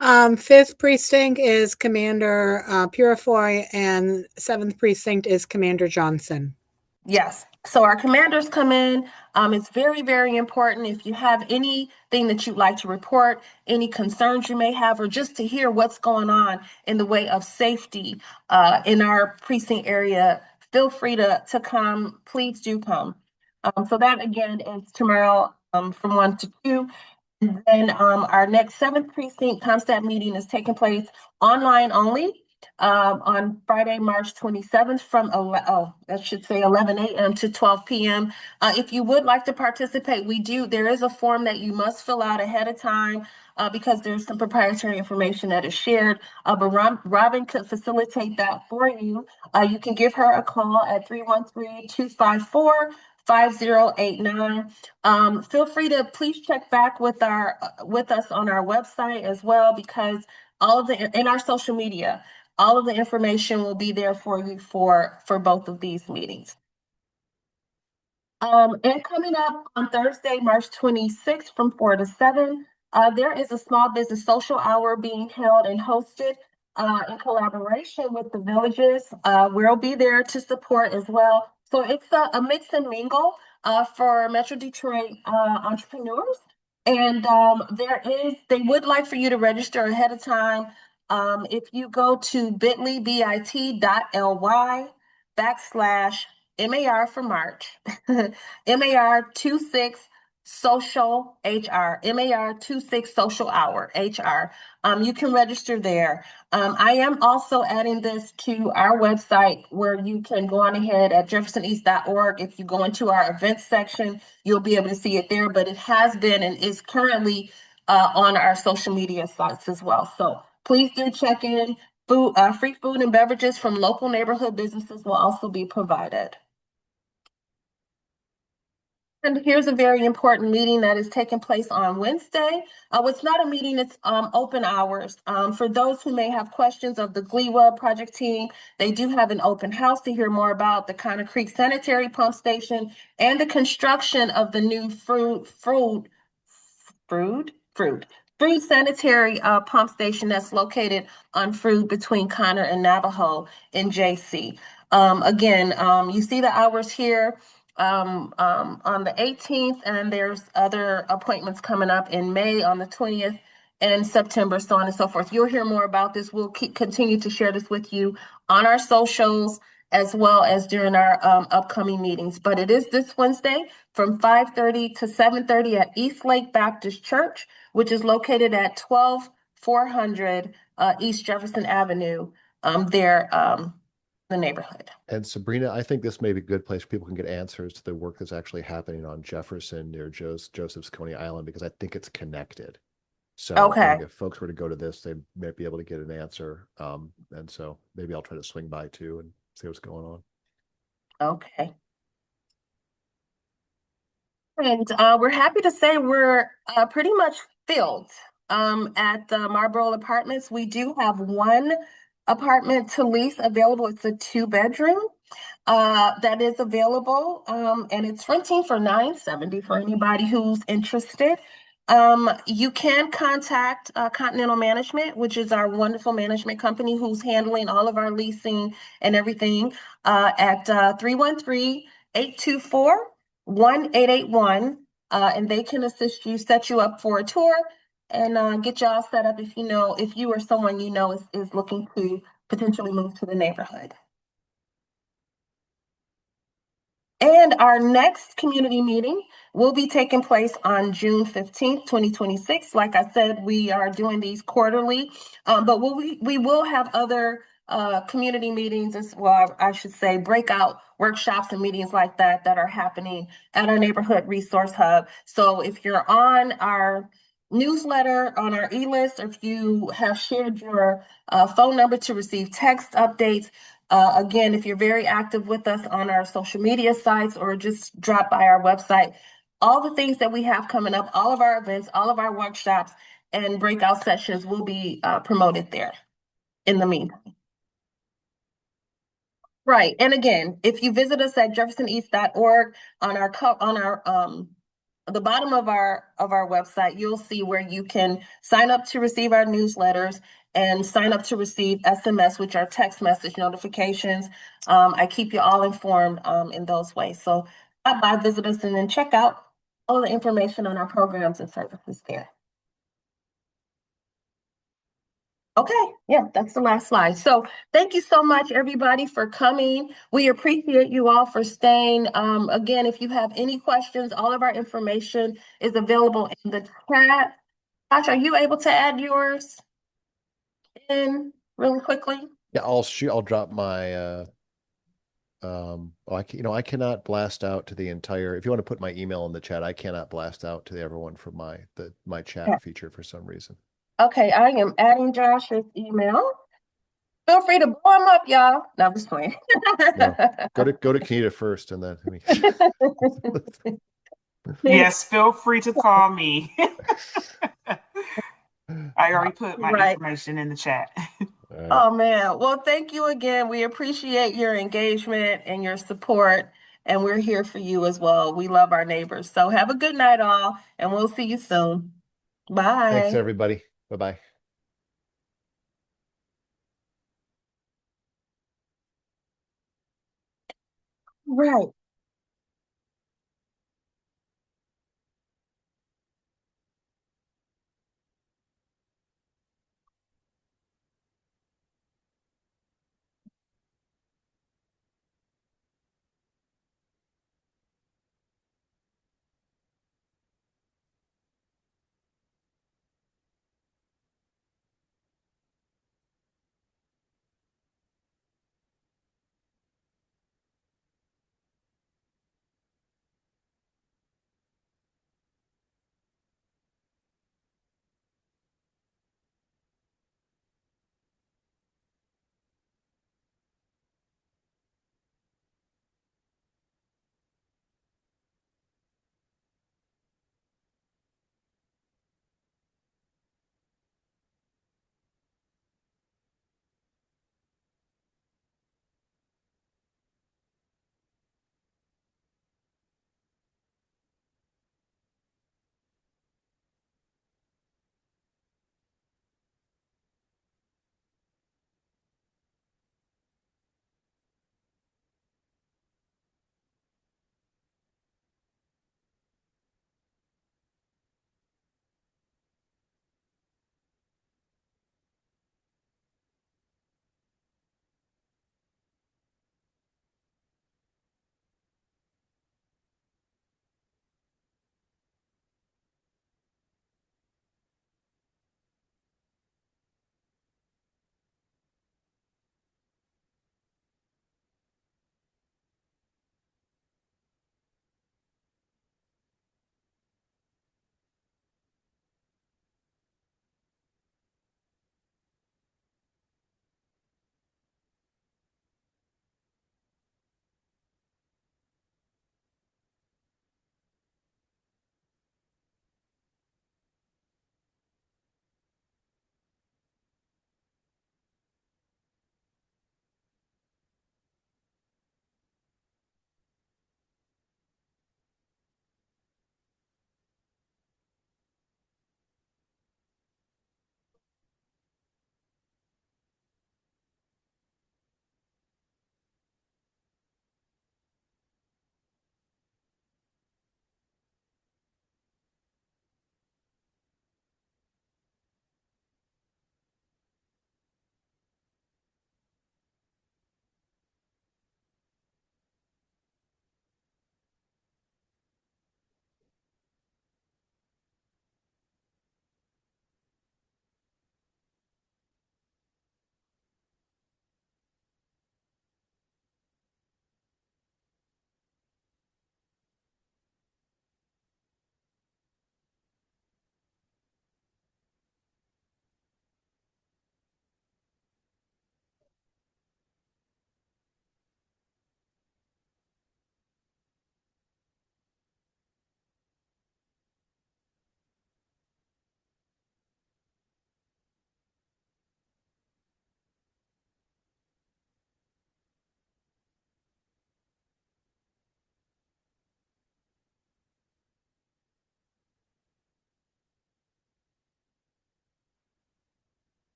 5th Precinct is Commander Purifoy, and 7th Precinct is Commander Johnson. Yes. So our commanders come in. It's very, very important. If you have anything that you'd like to report, any concerns you may have, or just to hear what's going on in the way of safety in our precinct area, feel free to come. Please do come. So that again is tomorrow from 1 to 2. And then our next 7th Precinct COPSTAT meeting is taking place online only on Friday, March 27th from 11 a.m. to 12 p.m. If you would like to participate, there is a form that you must fill out ahead of time because there's some proprietary information that is shared. But Robin could facilitate that for you. You can give her a call at 313-254-5089. Feel free to please check back with us on our website as well, because in our social media, all of the information will be there for you for both of these meetings. And coming up on Thursday, March 26th from 4 to 7, there is a small business social hour being held and hosted in collaboration with the villages. We'll be there to support as well. So it's a mix and mingle for Metro Detroit entrepreneurs. And they would like for you to register ahead of time. If you go to bit.ly/MAR for March, MAR 26 social HR, MAR 26 social hour HR. You can register there. I am also adding this to our website where you can go on ahead at jeffersoneast.org. If you go into our events section, you'll be able to see it there, but it has been and is currently on our social media sites as well. So please do check in. Free food and beverages from local neighborhood businesses will also be provided. And here's a very important meeting that is taking place on Wednesday. It's not a meeting, it's open hours. For those who may have questions of the Glee Web project team, they do have an open house to hear more about the Connor Creek Sanitary Pump Station and the construction of the new fruit sanitary pump station that's located on Fruit between Connor and Navajo in JC. Again, you see the hours here on the 18th, and there's other appointments coming up in May on the 20th and September, so on and so forth. You'll hear more about this. We'll continue to share this with you on our socials as well as during our upcoming meetings. But it is this Wednesday from 5:30 to 7:30 at East Lake Baptist Church, which is located at 12400 East Jefferson Avenue, the neighborhood. And Sabrina, I think this may be a good place where people can get answers to the work that's actually happening on Jefferson near Joseph's Coney Island, because I think it's connected. So I Okay. think if folks were to go to this, they might be able to get an answer. And so maybe I'll try to swing by too and see what's going on. Okay. And we're happy to say we're pretty much filled at the Marlboro Apartments. We do have one apartment to lease available. It's a 2-bedroom that is available, and it's renting for $970 for anybody who's interested. You can contact Continental Management, which is our wonderful management company who's handling all of our leasing and everything, at 313-824-1881, and they can assist you, set you up for a tour, and get y'all set up if you or someone is looking to potentially move to the neighborhood. And our next community meeting will be taking place on June 15th, 2026. Like I said, we are doing these quarterly, but we will have other community meetings as well. I should say breakout workshops and meetings like that are happening at our neighborhood resource hub. So if you're on our newsletter, on our e-list, or if you have shared your phone number to receive text updates, again, if you're very active with us on our social media sites or just drop by our website, all the things that we have coming up, all of our events, all of our workshops and breakout sessions will be promoted there in the meantime. Right. And again, if you visit us at jeffersoneast.org on the bottom of our website, you'll see where you can sign up to receive our newsletters and sign up to receive SMS, which are text message notifications. I keep you all informed in those ways. So stop by, visit us, and then check out all the information on our programs and services there. Okay, yeah, that's the last slide. So thank you so much, everybody, for coming. We appreciate you all for staying. Again, if you have any questions, all of our information is available in the chat. Josh, are you able to add yours in really quickly? Yeah, I'll drop my I cannot blast out to the entire, if you want to put my email in the chat, I cannot blast out to everyone from my chat feature for some reason. Okay, I am adding Josh's email. Feel free to blow him up, y'all. No, I'm just playing. No, go to Kenita first, and then Yes, feel free to call me. I already put my information in the chat. Right. Oh man, well, thank you again. We appreciate your engagement and your support, and we're here for you as well. We love our neighbors. So have a good night, all, and we'll see you soon. Bye. Thanks, everybody. Bye-bye. Right.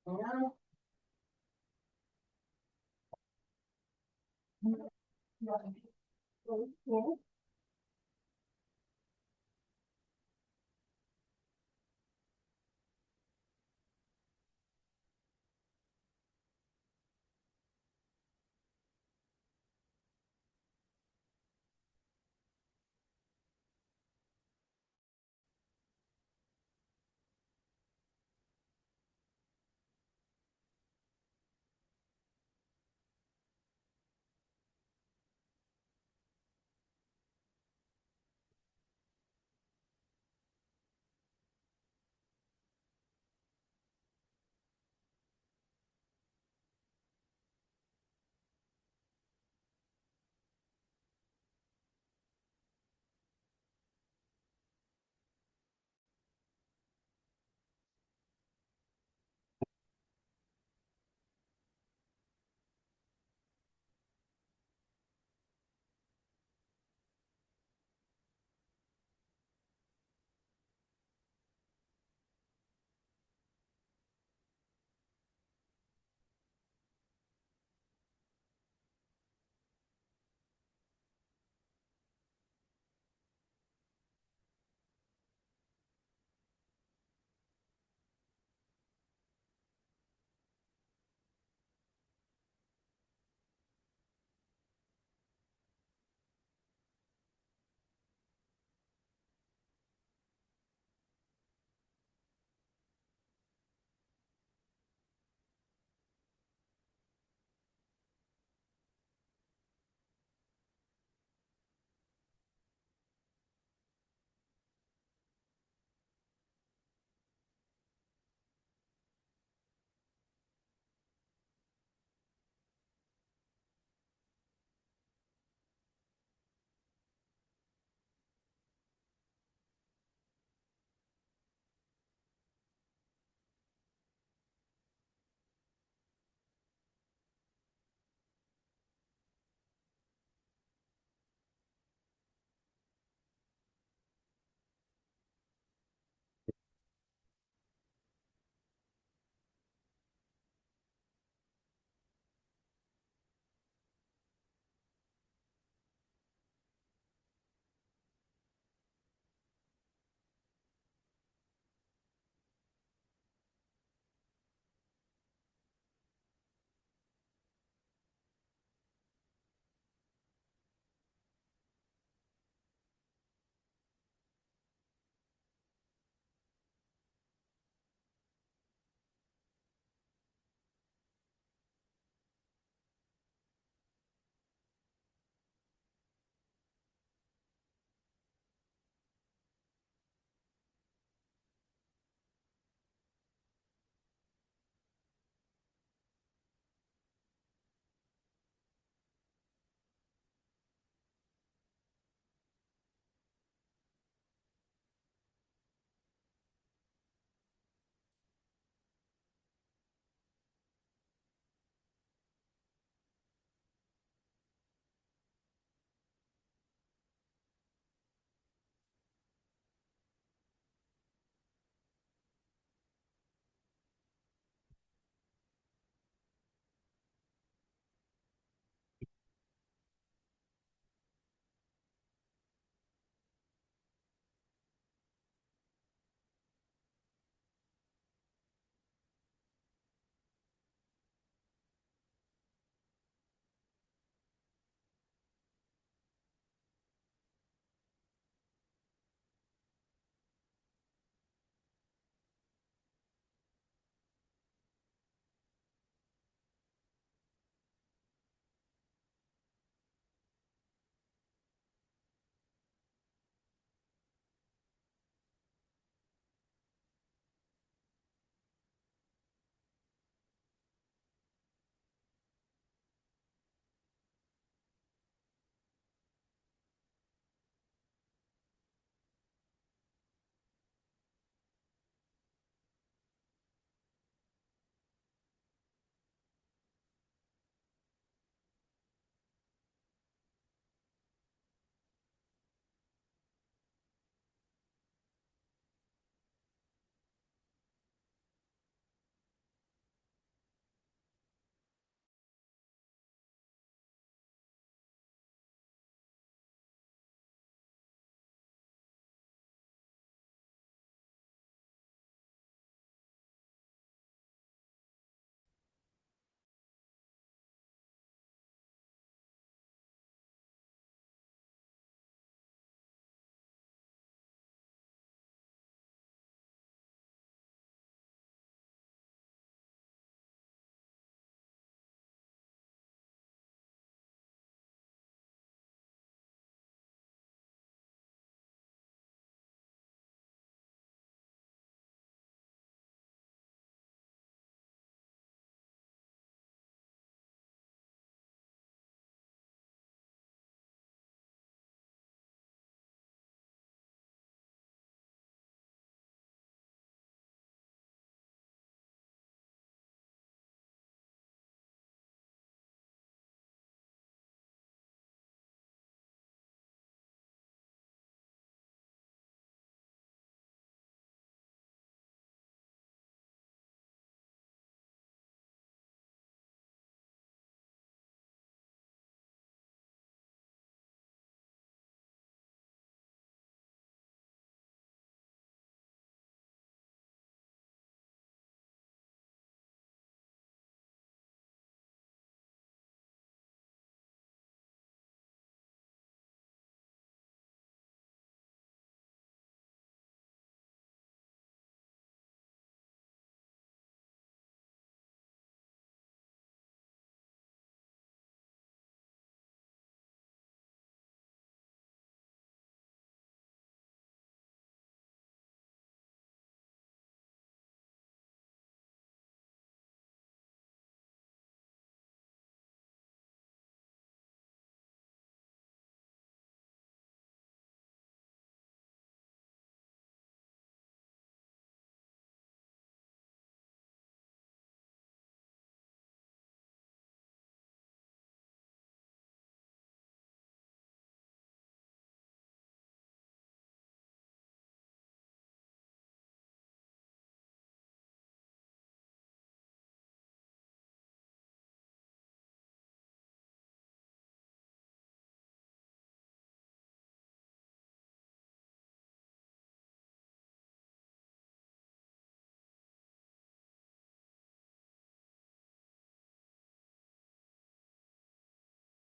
Yeah.